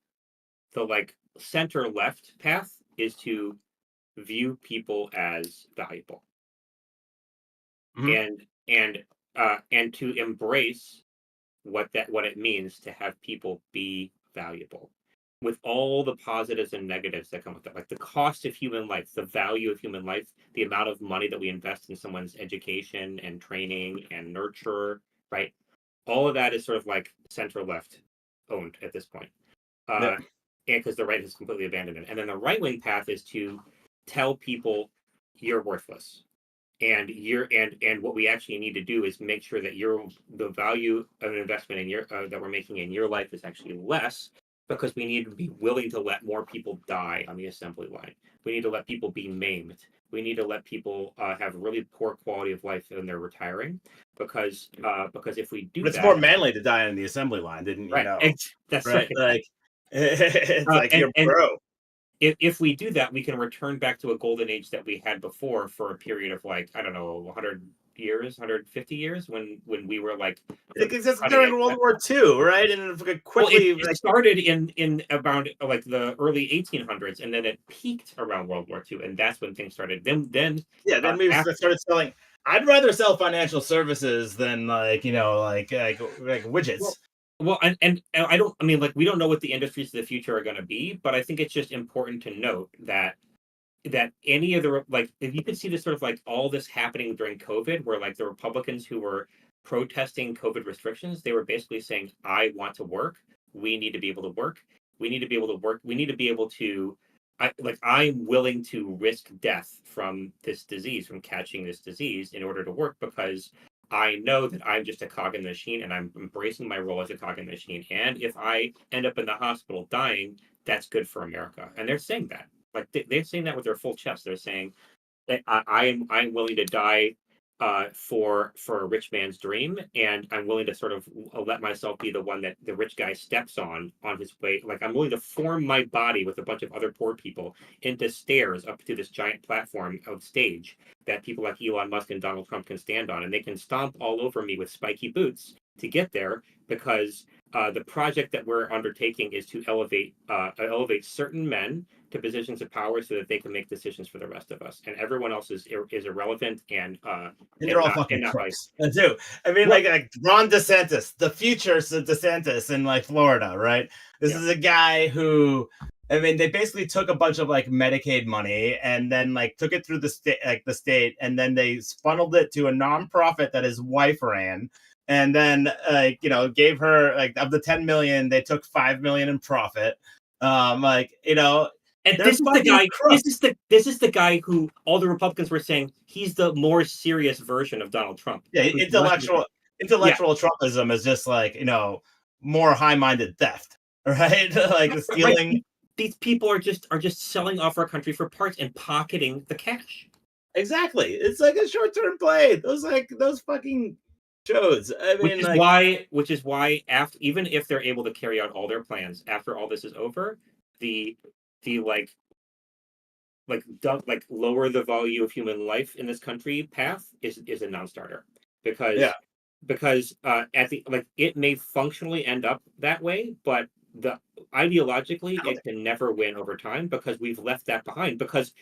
the like center left path is to view people as valuable mhm. and to embrace what it means to have people be valuable with all the positives and negatives that come with it, like the cost of human life, the value of human life, the amount of money that we invest in someone's education and training and nurture, right? All of that is sort of like center left owned at this point. Yep. And because the right has completely abandoned it. And then the right wing path is to tell people you're worthless, and what we actually need to do is make sure that the value of an investment in your that we're making in your life is actually less, because we need to be willing to let more people die on the assembly line. We need to let people be maimed. We need to let people have really poor quality of life when they're retiring, because if we But do it's more that, manly to die on the assembly line, didn't you right, know? that's Right? right. Like, it's like And you're bro. if we do that, we can return back to a golden age that we had before for a period of like, I don't know, 100 years, 150 years, when we were like It the exists cutting during edge. World War II, right? And it Well, quickly it like started in around like the early 1800s, and then it peaked around World War II, and that's when things started. Then yeah. Then we after. started selling. I'd rather sell financial services than like like Well, widgets. and I don't. I mean, like we don't know what the industries of the future are going to be, but I think it's just important to note that any of the like if you could see this sort of like all this happening during COVID, where like the Republicans who were protesting COVID restrictions, they were basically saying, I want to work. We need to be able to work. We need to be able to work. We need to be able to I'm willing to risk death from this disease, from catching this disease in order to work, because I know that I'm just a cog in the machine and I'm embracing my role as a cog in the machine. And if I end up in the hospital dying, that's good for America. And they're saying that. Like they're saying that with their full chest. They're saying that I'm willing to die for a rich man's dream, and I'm willing to sort of let myself be the one that the rich guy steps on his way. Like I'm willing to form my body with a bunch of other poor people into stairs up to this giant platform of stage that people like Elon Musk and Donald Trump can stand on, and they can stomp all over me with spiky boots to get there, because the project that we're undertaking is to elevate certain men to positions of power so that they can make decisions for the rest of us, and everyone else is irrelevant and they're all fucking crooks too. I mean, like Ron DeSantis, the future DeSantis in like Florida, right? This is a guy who, I mean, they basically took a bunch of like Medicaid money and then like took it through the state, and then they funneled it to a nonprofit that his wife ran, and then gave her like of the 10 million, they took 5 million in profit. And this is the guy. This is the guy who all the Republicans were saying he's the more serious version of Donald Trump. Yeah, intellectual Trumpism is just like more high-minded theft, right? Like the stealing. Right. These people are just selling off our country for parts and pocketing the cash. Exactly. It's like a short-term play. Those fucking shows. I mean, which is why after, even if they're able to carry out all their plans after all this is over, the lower the value of human life in this country path is a non-starter, because it may functionally end up that way, but ideologically it can never win over time, because we've left that behind, because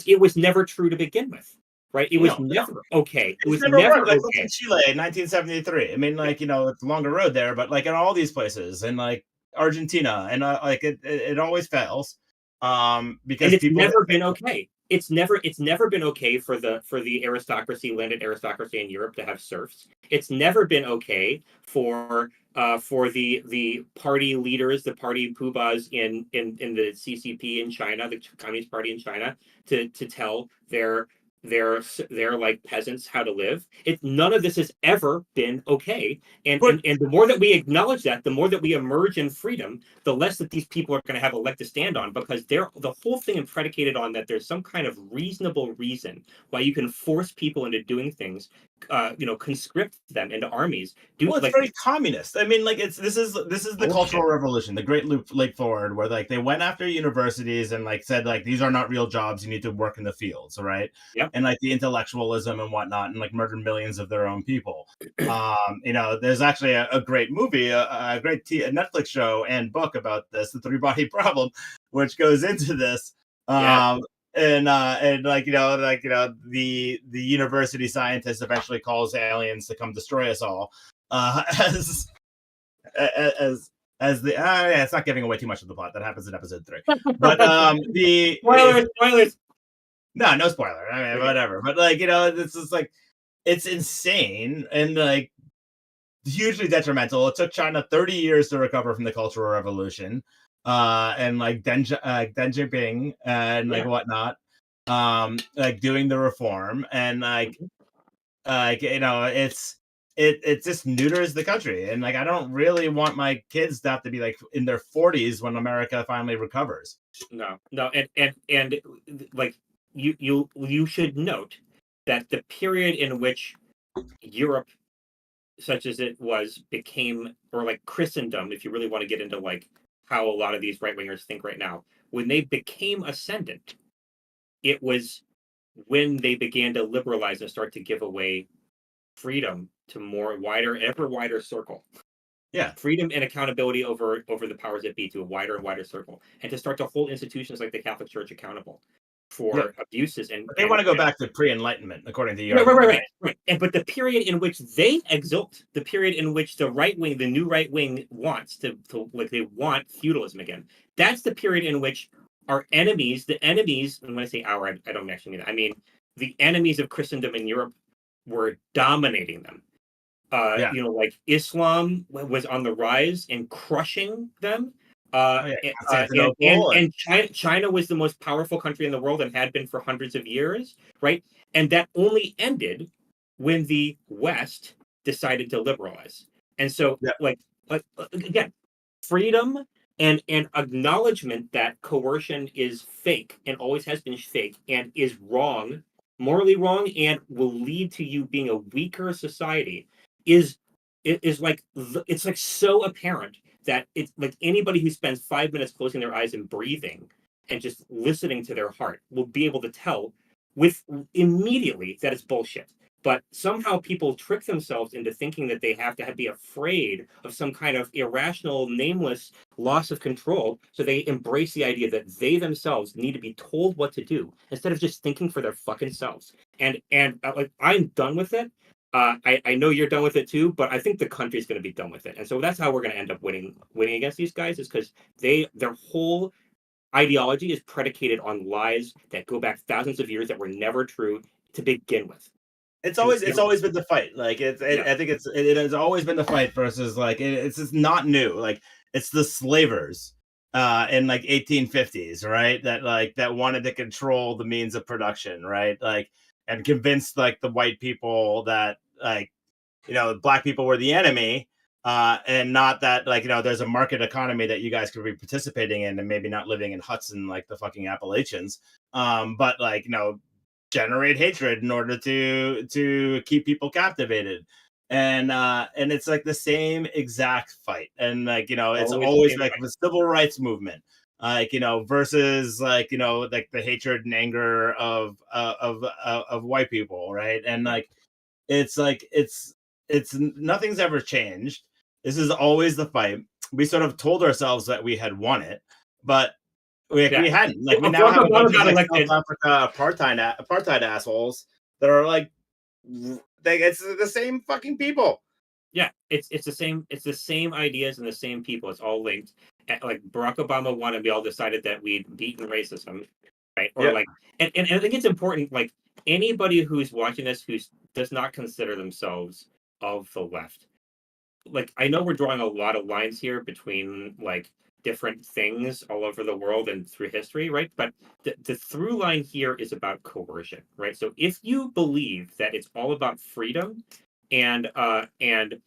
it was never true to begin with. Right, it was never okay. It was never okay. Like in Chile in 1973. I mean, it's a longer road there, but like in all these places, and like Argentina, and it always fails. Because it's never been okay. It's never been okay for the aristocracy, landed aristocracy in Europe, to have serfs. It's never been okay for the party leaders, the party poobahs in the CCP in China, the Communist Party in China, to tell their like peasants how to live. None of this has ever been okay, and the more that we acknowledge that, the more that we emerge in freedom, the less that these people are going to have a leg to stand on, because the whole thing is predicated on that there's some kind of reasonable reason why you can force people into doing things, conscript them into armies. It's very communist. I mean, like this is the Cultural Revolution, the Great Leap Forward, where like they went after universities and like said like these are not real jobs, you need to work in the fields, right? Yep. And like the intellectualism and whatnot, and like murdered millions of their own people. There's actually a great movie, a Netflix show and book about this, The Three Body Problem, which goes into this. The university scientist eventually calls aliens to come destroy us all, as it's not giving away too much of the plot. That happens in episode 3. But the spoilers. No spoiler. I mean, whatever. But this is like, it's insane and like hugely detrimental. It took China 30 years to recover from the Cultural Revolution, and like Deng Xiaoping and whatnot, like doing the reform, and it just neuters the country, and like I don't really want my kids to have to be like in their 40s when America finally recovers. No, and like you should note that the period in which Europe, such as it was, became, or like Christendom, if you really want to get into like how a lot of these right-wingers think right now, when they became ascendant, it was when they began to liberalize and start to give away freedom to ever wider circle. Yeah, freedom and accountability over the powers that be to a wider and wider circle, and to start to hold institutions like the Catholic Church accountable for abuses. And they want to go back to pre-Enlightenment, according to you. Right. But the period in which they exult, the period in which the right wing, the new right wing, wants to like, they want feudalism again. That's the period in which our enemies, and when I say our, I don't actually mean that. I mean the enemies of Christendom in Europe were dominating them. Like Islam was on the rise and crushing them. And China was the most powerful country in the world and had been for hundreds of years, right? And that only ended when the West decided to liberalize. And so, again, freedom and acknowledgement that coercion is fake and always has been fake and is wrong morally wrong and will lead to you being a weaker society is like it's like so apparent that it's like anybody who spends 5 minutes closing their eyes and breathing and just listening to their heart will be able to tell with immediately that it's bullshit. But somehow people trick themselves into thinking that they have to be afraid of some kind of irrational, nameless loss of control. So they embrace the idea that they themselves need to be told what to do instead of just thinking for their fucking selves. And like I'm done with it. I know you're done with it too, but I think the country's going to be done with it, and so that's how we're going to end up winning against these guys is because their whole ideology is predicated on lies that go back thousands of years that were never true to begin with. It's always been the fight. Like Yeah. I think it has always been the fight versus like it's just not new. Like it's the slavers in like 1850s, right? That wanted to control the means of production, right? Like and convinced like the white people that like black people were the enemy. And not that like there's a market economy that you guys could be participating in and maybe not living in huts in like the fucking Appalachians, but like generate hatred in order to keep people captivated. And it's like the same exact fight, and like it's Always the always same like fight. the civil rights movement, like versus like like the hatred and anger of white people, right? And like it's nothing's ever changed. This is always the fight. We sort of told ourselves that we had won it, but we Yeah. hadn't. Like we Well, now Barack have a bunch Obama of got like South elected. Africa apartheid assholes that are like it's the same fucking people. Yeah, it's the same. It's the same ideas and the same people. It's all linked. Like Barack Obama won, and we all decided that we'd beaten racism, right? Or Yeah. like, and I think it's important. Like anybody who's watching this who does not consider themselves of the left, like I know we're drawing a lot of lines here between like different things all over the world and through history, right? But the through line here is about coercion, right? So if you believe that it's all about freedom and and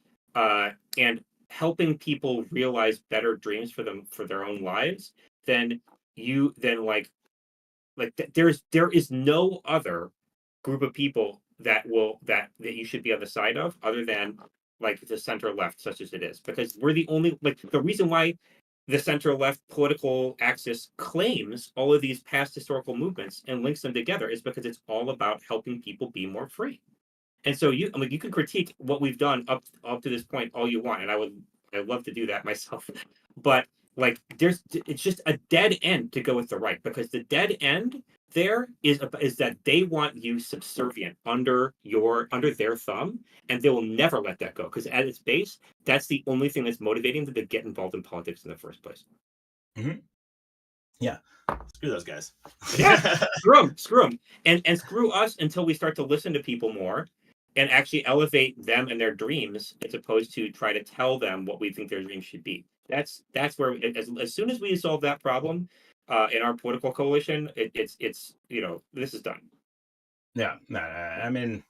helping people realize better dreams for them for their own lives, then there is no other group of people that you should be on the side of other than like the center left such as it is because we're the only like the reason why the center left political axis claims all of these past historical movements and links them together is because it's all about helping people be more free. And so I mean, you can critique what we've done up to this point all you want, and I'd love to do that myself. But like, it's just a dead end to go with the right because the dead end there is that they want you subservient under their thumb, and they will never let that go because at its base, that's the only thing that's motivating them to get involved in politics in the first place. Mm-hmm. Yeah, screw those guys. Yeah, screw them, and screw us until we start to listen to people more and actually elevate them and their dreams as opposed to try to tell them what we think their dreams should be. That's where as soon as we solve that problem in our political coalition, it's this is done. Yeah, no, I mean,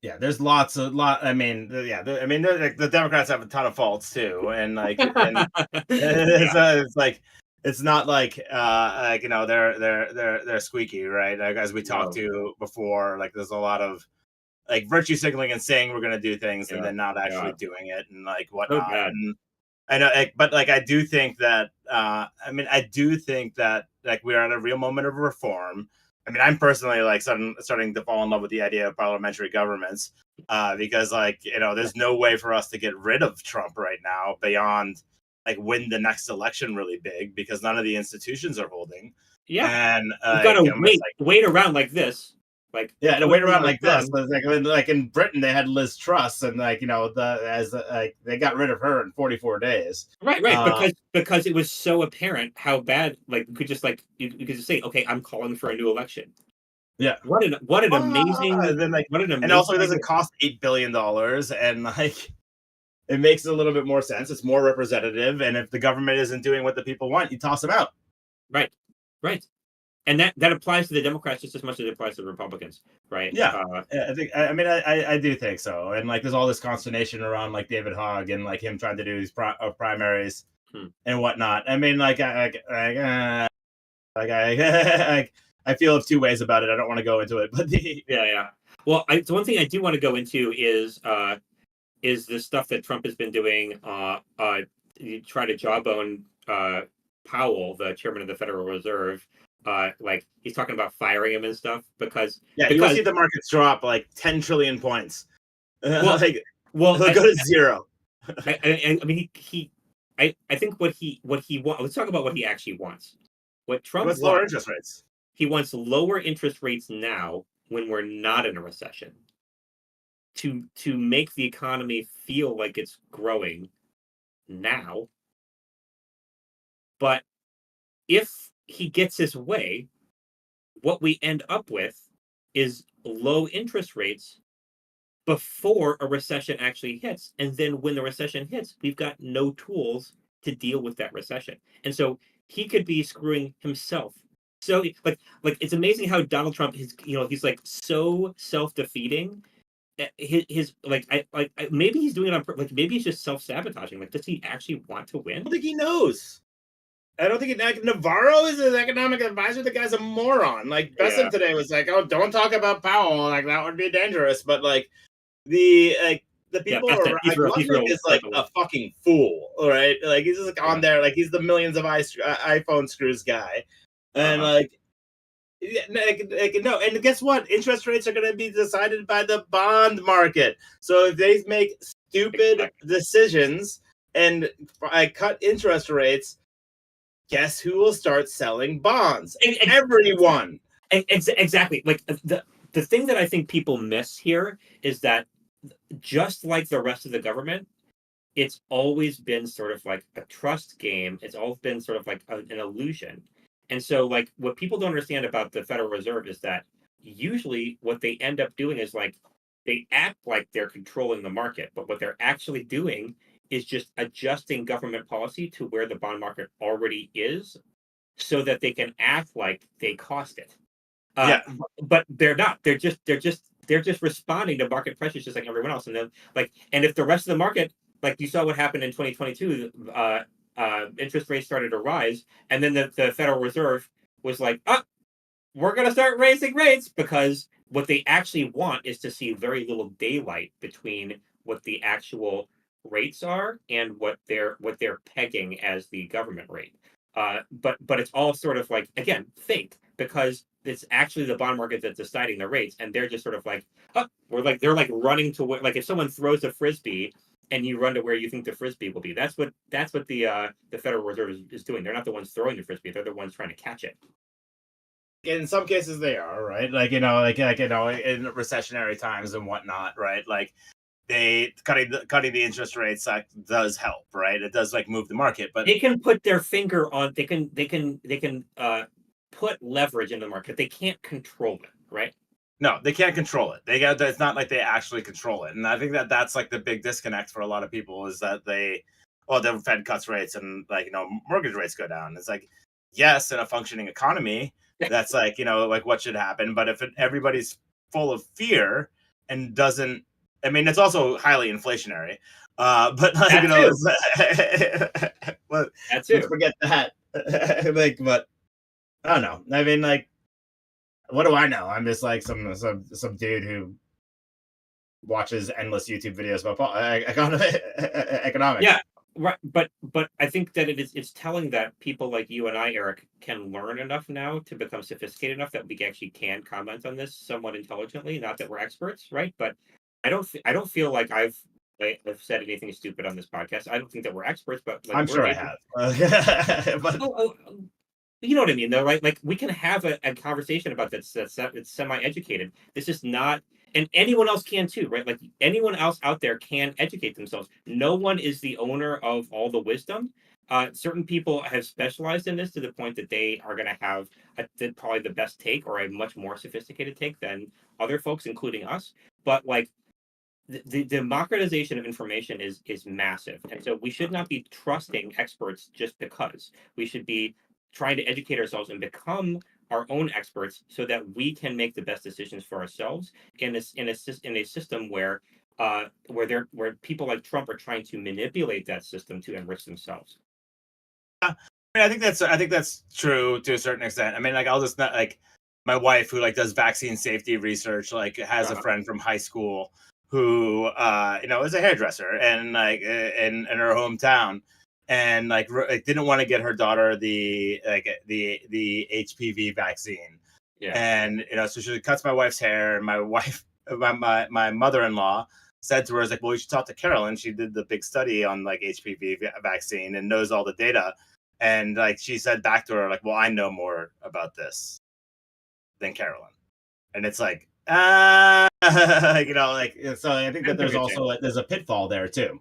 yeah, there's I mean, I mean, like, the Democrats have a ton of faults too, and like, and Yeah, it's like it's not like they're squeaky, right? Like as we talked no, to before, like there's a lot of like virtue signaling and saying we're gonna do things and yeah, then not actually yeah, doing it and like so whatnot. bad. And I know, like, but like I do think that I mean I do think that like we're at a real moment of reform. I mean, I'm personally like starting to fall in love with the idea of parliamentary governments because like there's no way for us to get rid of Trump right now beyond like win the next election really big because none of the institutions are holding. Yeah, And you've got to I'm just wait around like this, like yeah, to wait twiddling around our like this, thumbs. like in Britain, they had Liz Truss, and like like they got rid of her in 44 days. Right, because it was so apparent how bad. Like, you could just say, "Okay, I'm calling for a new election." Yeah, What an amazing and then like, what an and also amazing it doesn't idea. cost $8 billion, and like it makes a little bit more sense. It's more representative, and if the government isn't doing what the people want, you toss them out. Right, right, and that applies to the Democrats just as much as it applies to the Republicans, right? Yeah, I think I mean I do think so, and like there's all this consternation around like David Hogg and like him trying to do these primaries Hmm. and whatnot. I mean, like I I feel of two ways about it. I don't want to go into it, but yeah. Well, the one thing I do want to go into is the stuff that Trump has been doing. You try to jawbone Powell, the chairman of the Federal Reserve. Like he's talking about firing him and stuff because you'll see the markets drop like 10 trillion points. Well, he'll go to zero. I mean, I think what he wants. Let's talk about what he actually wants. What Trump wants, lower interest rates. He wants lower interest rates now when we're not in a recession. To make the economy feel like it's growing now. But if he gets his way, what we end up with is low interest rates before a recession actually hits. And then when the recession hits, we've got no tools to deal with that recession. And so he could be screwing himself. So like it's amazing how Donald Trump he's like so self-defeating. His maybe he's doing it on like maybe he's just self-sabotaging. Like, does he actually want to win? I don't think he knows. I don't think Navarro is an economic advisor. The guy's a moron. Like Besson today was like, "Oh, don't talk about Powell. Like that would be dangerous." But like the people is like a fucking fool, all right? Like he's just like on there, like he's the millions of iPhone screws guy, and no. And guess what? Interest rates are going to be decided by the bond market. So if they make stupid decisions and cut interest rates, guess who will start selling bonds? Everyone. Exactly. Like the thing that I think people miss here is that just like the rest of the government, it's always been sort of like a trust game. It's always been sort of like an illusion. And so like what people don't understand about the Federal Reserve is that usually what they end up doing is like they act like they're controlling the market, but what they're actually doing is just adjusting government policy to where the bond market already is so that they can act like they cost it. But they're not. They're just responding to market pressures just like everyone else. And then and if the rest of the market, like you saw what happened in 2022, interest rates started to rise, and then the Federal Reserve was like, we're going to start raising rates, because what they actually want is to see very little daylight between what the actual rates are and what they're pegging as the government rate. But it's all sort of like, again, fake, because it's actually the bond market that's deciding the rates, and they're just sort of like, they're like running to where, like if someone throws a frisbee and you run to where you think the frisbee will be. That's what the Federal Reserve is doing. They're not the ones throwing the frisbee; they're the ones trying to catch it. In some cases, they are, right. Like in recessionary times and whatnot, right? Like they cutting the interest rates does help, right? It does like move the market, but they can put their finger on. They can put leverage in the market. They can't control it, right? No, they can't control it. It's not like they actually control it. And I think that's like the big disconnect for a lot of people, is that the Fed cuts rates and mortgage rates go down. It's like, yes, in a functioning economy, that's like, like what should happen. But if everybody's full of fear and doesn't, I mean, it's also highly inflationary. But like, well, that's it. Forget that. Like, but I don't know. I mean, like, what do I know? I'm just like some dude who watches endless YouTube videos about economics. Yeah, right. But I think that it's telling that people like you and I, Eric, can learn enough now to become sophisticated enough that we actually can comment on this somewhat intelligently. Not that we're experts, right? But I don't feel like I've said anything stupid on this podcast. I don't think that we're experts, but like, I'm sure I have. But you know what I mean, though, right? Like we can have a conversation about this that's semi-educated. This is not, and anyone else can too, right? Like anyone else out there can educate themselves. No one is the owner of all the wisdom. Certain people have specialized in this to the point that they are going to have probably the best take, or a much more sophisticated take than other folks, including us. But like the democratization of information is massive, and so we should not be trusting experts just because. We should be trying to educate ourselves and become our own experts so that we can make the best decisions for ourselves in a system where people like Trump are trying to manipulate that system to enrich themselves. I mean, I think that's true to a certain extent. I mean, like I'll just not like my wife, who like does vaccine safety research, like has a friend from high school who is a hairdresser and like in her hometown, and like didn't want to get her daughter the HPV vaccine. Yeah. And so she cuts my wife's hair, and my wife, my mother-in-law said to her, "Is like, well, you should talk to Carolyn. She did the big study on like HPV vaccine and knows all the data." And like she said back to her, like, "Well, I know more about this than Carolyn." And it's like, so I think that there's also like there's a pitfall there too.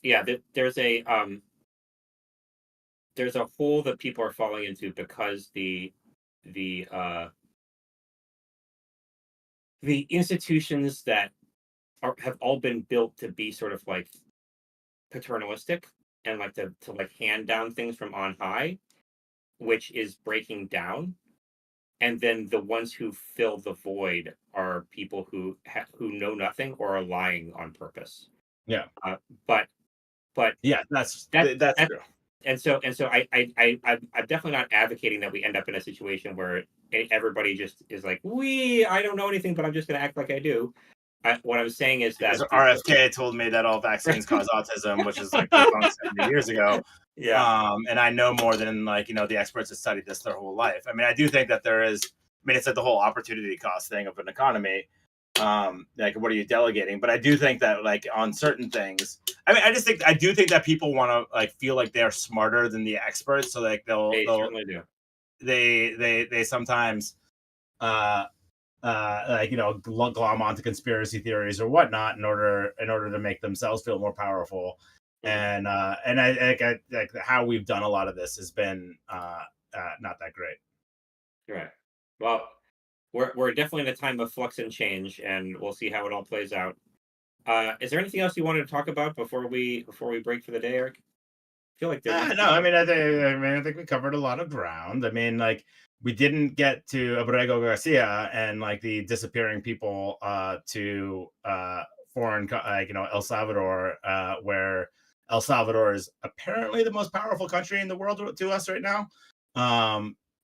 There's a hole that people are falling into because the institutions that have all been built to be sort of like paternalistic and like to like hand down things from on high, which is breaking down. And then the ones who fill the void are people who know nothing or are lying on purpose. Yeah. But yeah, that's true. And so I'm definitely not advocating that we end up in a situation where everybody just is like, I don't know anything, but I'm just going to act like I do. What I'm saying is that RFK told me that all vaccines cause autism, which is like 70 years ago. Yeah. And I know more than like, the experts that studied this their whole life. I mean, I do think that there is, it's like the whole opportunity cost thing of an economy. Like, what are you delegating? But I do think that like on certain things, I do think that people want to like feel like they're smarter than the experts. So like they certainly do. They sometimes, glom onto conspiracy theories or whatnot in order to make themselves feel more powerful. And I like how we've done a lot of this has been not that great. Right. Well, we're definitely in a time of flux and change, and we'll see how it all plays out. Is there anything else you wanted to talk about before we break for the day, Eric? I feel like I think we covered a lot of ground. I mean, like, we didn't get to Abrego Garcia and like the disappearing people to foreign, El Salvador, where El Salvador is apparently the most powerful country in the world to us right now,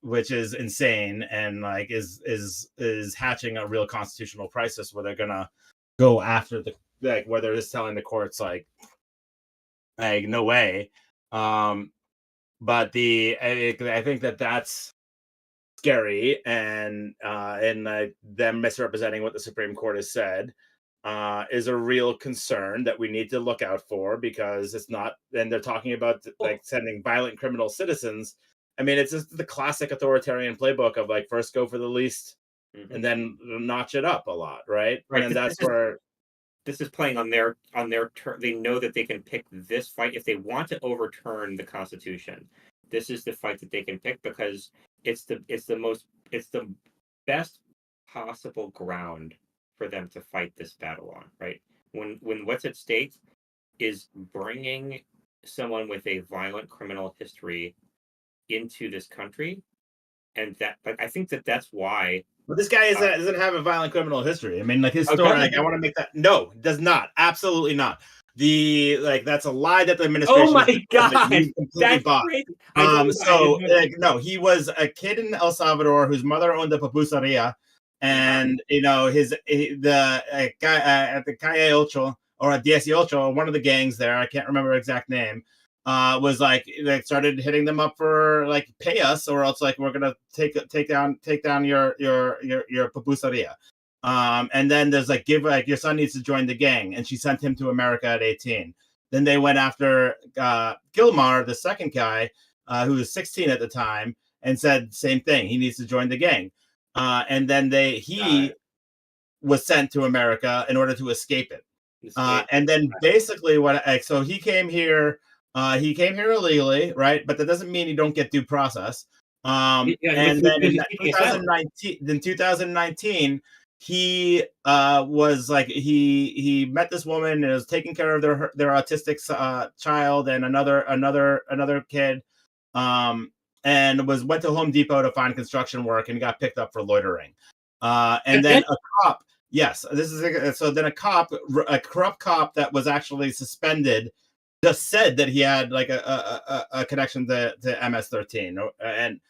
which is insane, and like is hatching a real constitutional crisis where they're gonna go after where they're just telling the courts like no way. But I think that's scary, and them misrepresenting what the Supreme Court has said is a real concern that we need to look out for, because it's not. And they're talking about like sending violent criminal citizens. I mean, it's just the classic authoritarian playbook of like first go for the least, and then notch it up a lot, right? And that's where this is playing on their turn. They know that they can pick this fight if they want to overturn the Constitution. This is the fight that they can pick because it's the best possible ground for them to fight this battle on, right? When what's at stake is bringing someone with a violent criminal history into this country, and that, like, I think that's why. But this guy doesn't have a violent criminal history. I mean, like his story, like, I want to make that. No, does not. Absolutely not. That's a lie that the administration. Oh my god, that's bought. No, he was a kid in El Salvador whose mother owned a pupuseria, and the guy at the Calle Ocho or 18, one of the gangs there, I can't remember exact name, was like started hitting them up for like pay us or else like we're gonna take down your pupuseria. And then there's like your son needs to join the gang, and she sent him to America at 18. Then they went after Gilmar, the second guy, who was 16 at the time, and said same thing. He needs to join the gang. And then he was sent to America in order to escape it. And then basically so he came here. He came here illegally, right? But that doesn't mean you don't get due process. And then in 2019, he was like he met this woman and was taking care of their autistic child and another kid, and went to Home Depot to find construction work and got picked up for loitering. And then a cop, yes, so then a corrupt cop that was actually suspended just said that he had like a connection to MS-13, and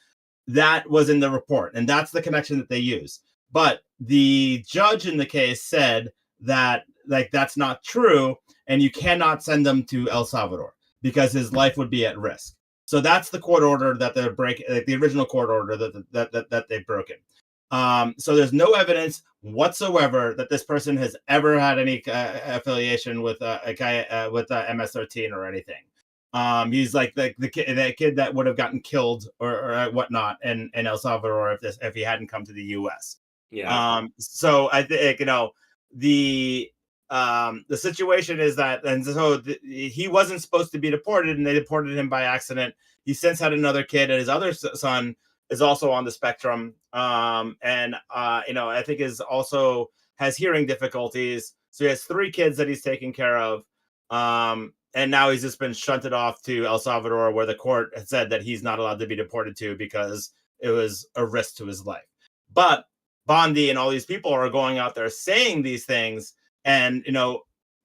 that was in the report, and that's the connection that they use. But the judge in the case said that like that's not true, and you cannot send them to El Salvador because his life would be at risk. So that's the court order that they're breaking, like the original court order that they've broken. So there's no evidence whatsoever that this person has ever had any affiliation with with MS-13 or anything. He's like the kid that would have gotten killed or whatnot in El Salvador if he hadn't come to the U.S. Yeah. So I think the situation is that, and so he wasn't supposed to be deported, and they deported him by accident. He since had another kid, and his other son is also on the spectrum, and I think is also has hearing difficulties. So he has 3 kids that he's taking care of, and now he's just been shunted off to El Salvador, where the court had said that he's not allowed to be deported to because it was a risk to his life. But Bondi and all these people are going out there saying these things, and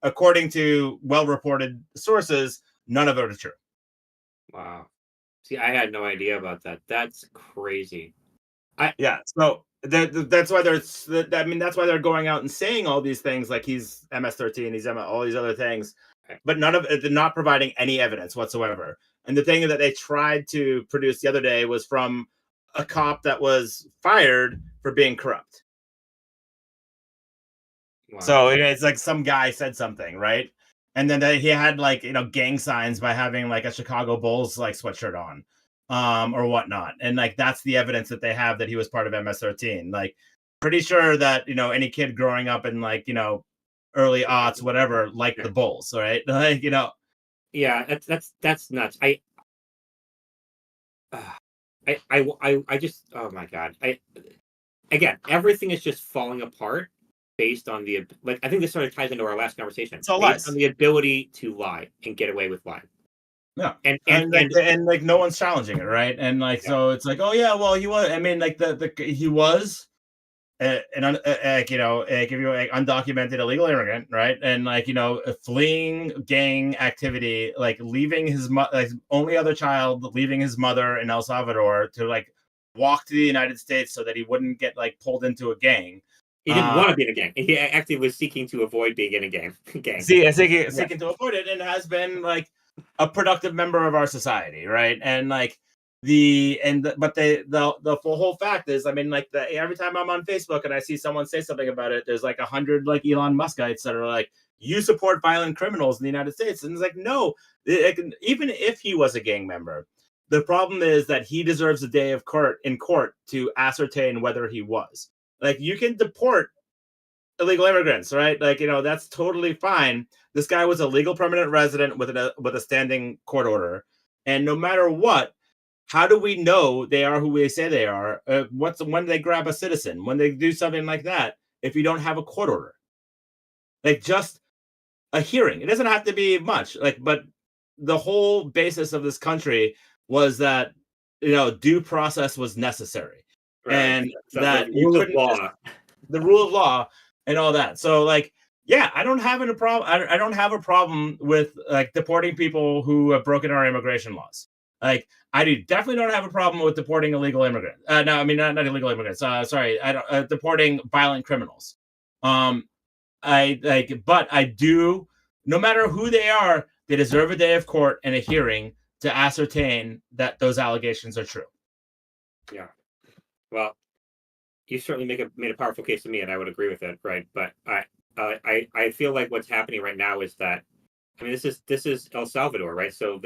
according to well-reported sources, none of it is true. Wow. See, I had no idea about that. That's crazy. So that's why that's why they're going out and saying all these things, like he's MS-13, he's all these other things, but none of it, they're not providing any evidence whatsoever. And the thing that they tried to produce the other day was from a cop that was fired for being corrupt. Wow. So it's like some guy said something, right? And then he had like gang signs by having like a Chicago Bulls like sweatshirt on, or whatnot, and like that's the evidence that they have that he was part of MS-13. Like, pretty sure that any kid growing up in like early aughts, whatever, like the Bulls, right? Like yeah, that's nuts. I just, oh my god, again, everything is just falling apart based on the, like, I think this sort of ties into our last conversation. It's all based lies. On the ability to lie and get away with lying. Yeah, and like no one's challenging it, right? And like so, it's like, oh yeah, well he was. I mean, like he was if you undocumented illegal immigrant, right? And like fleeing gang activity, like leaving his only other child, leaving his mother in El Salvador to like walk to the United States so that he wouldn't get like pulled into a gang. He didn't want to be in a gang. He actually was seeking to avoid being in a gang. Seeking to avoid it, and has been like a productive member of our society, right? And like the whole fact is, I mean, like every time I'm on Facebook and I see someone say something about it, there's like 100 like Elon Muskites that are like, you support violent criminals in the United States, and it's like, no, even if he was a gang member, the problem is that he deserves a day of court to ascertain whether he was. Like, you can deport illegal immigrants, right? Like, that's totally fine. This guy was a legal permanent resident with a standing court order, and no matter what, how do we know they are who they say they are? When they grab a citizen, when they do something like that, if you don't have a court order, like just a hearing, it doesn't have to be much. Like, but the whole basis of this country was that due process was necessary, right. And so that the rule of law, the rule of law, and all that. So like, yeah, I don't have a problem. I don't have a problem with like deporting people who have broken our immigration laws. Like, I definitely don't have a problem with deporting illegal immigrants. No, I mean not illegal immigrants. Sorry, I don't deporting violent criminals. But I do. No matter who they are, they deserve a day of court and a hearing to ascertain that those allegations are true. Yeah. Well, you certainly made a powerful case to me, and I would agree with it, right? But I feel like what's happening right now is that, I mean, this is El Salvador, right? So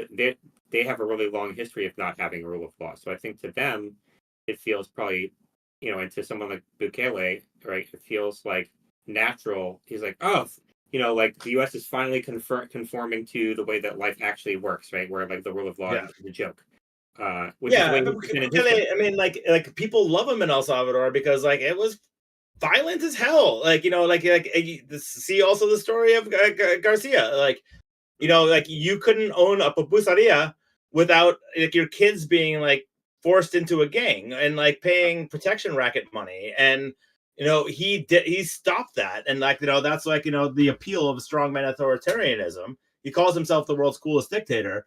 they have a really long history of not having a rule of law. So I think to them, it feels probably, and to someone like Bukele, right, it feels like natural. He's like, oh, like the U.S. is finally conforming to the way that life actually works, right? Where like the rule of law is a joke. Which is Bukele, I mean, like people love him in El Salvador because like it was violent as hell. Like see also the story of Garcia. Like like you couldn't own a pupusaria without like your kids being like forced into a gang and like paying protection racket money. And he stopped that. And like that's like the appeal of strongman authoritarianism. He calls himself the world's coolest dictator.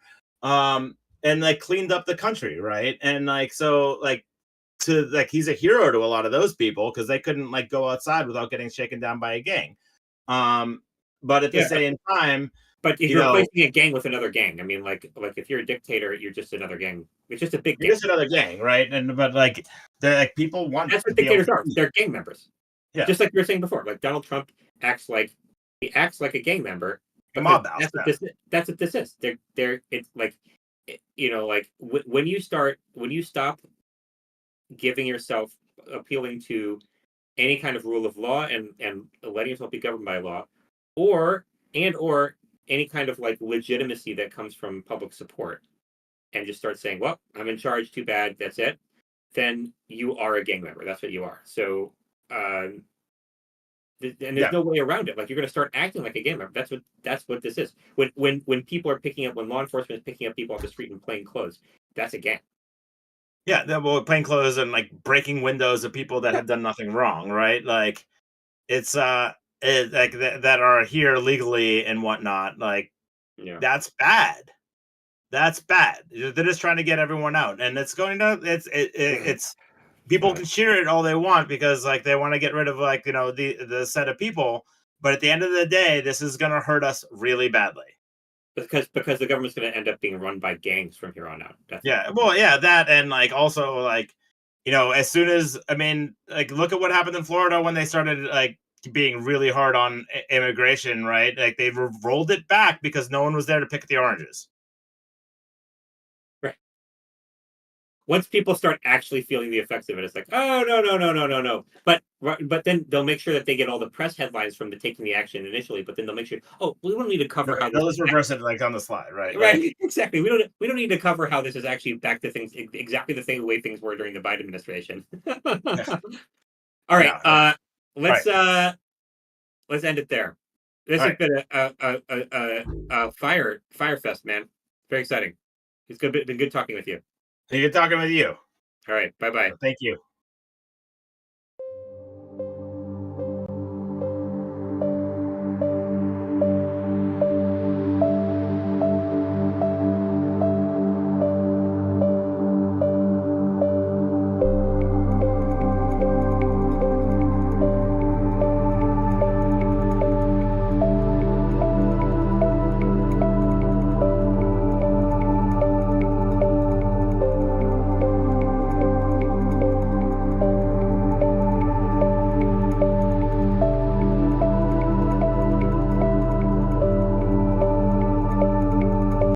And like cleaned up the country, right? And like so like to like he's a hero to a lot of those people because they couldn't like go outside without getting shaken down by a gang. But at the Yeah, same time, but if you you're know, replacing a gang with another gang, I mean, like if you're a dictator, you're just another gang. It's just a big you're gang. just another gang, right? And but like they're like people want That's to what be able dictators to are. eat. They're gang members. Yeah, Just like you were saying before, like Donald Trump acts like a gang member a because mob house. that's what this is. That's what this is. They're it's like like when you stop giving yourself appealing to any kind of rule of law and letting yourself be governed by law, or or any kind of like legitimacy that comes from public support, and just start saying, "Well, I'm in charge. Too bad. That's it." Then you are a gang member. That's what you are. So, and there's Yeah, no way around it. Like you're going to start acting like a gang member. That's what this is. When people are picking up, when law enforcement is picking up people off the street in plain clothes, that's a gang. yeah. Well, plain clothes and like breaking windows of people that Yeah, have done nothing wrong, right? Like it's like that are here legally and whatnot. Like yeah, that's bad. That's bad. They're just trying to get everyone out, and it's going to it's people uh, can cheer it all they want because like they want to get rid of like the set of people, but at the end of the day, this is going to hurt us really badly. because the government's going to end up being run by gangs from here on out. That's why. Yeah, well, yeah, that and like also like as soon as I mean, like look at what happened in Florida when they started like being really hard on immigration, right? Like they rolled it back because no one was there to pick the oranges. Right. Once people start actually feeling the effects of it, it's like, oh no, no, no, no, no, no. But then they'll make sure that they get all the press headlines from the taking the action initially. But then they'll make sure, oh, we don't need to cover how this They'll is just reverse it like on the slide, right? Like right. Exactly. We don't need to cover how this is actually back to things exactly the same way things were during the Biden administration. All right. no, all right, Let's end it there. This all has right. been a fire fest, man. Very exciting. It's been good talking with you. Good talking with you. All right. Bye bye. Thank you.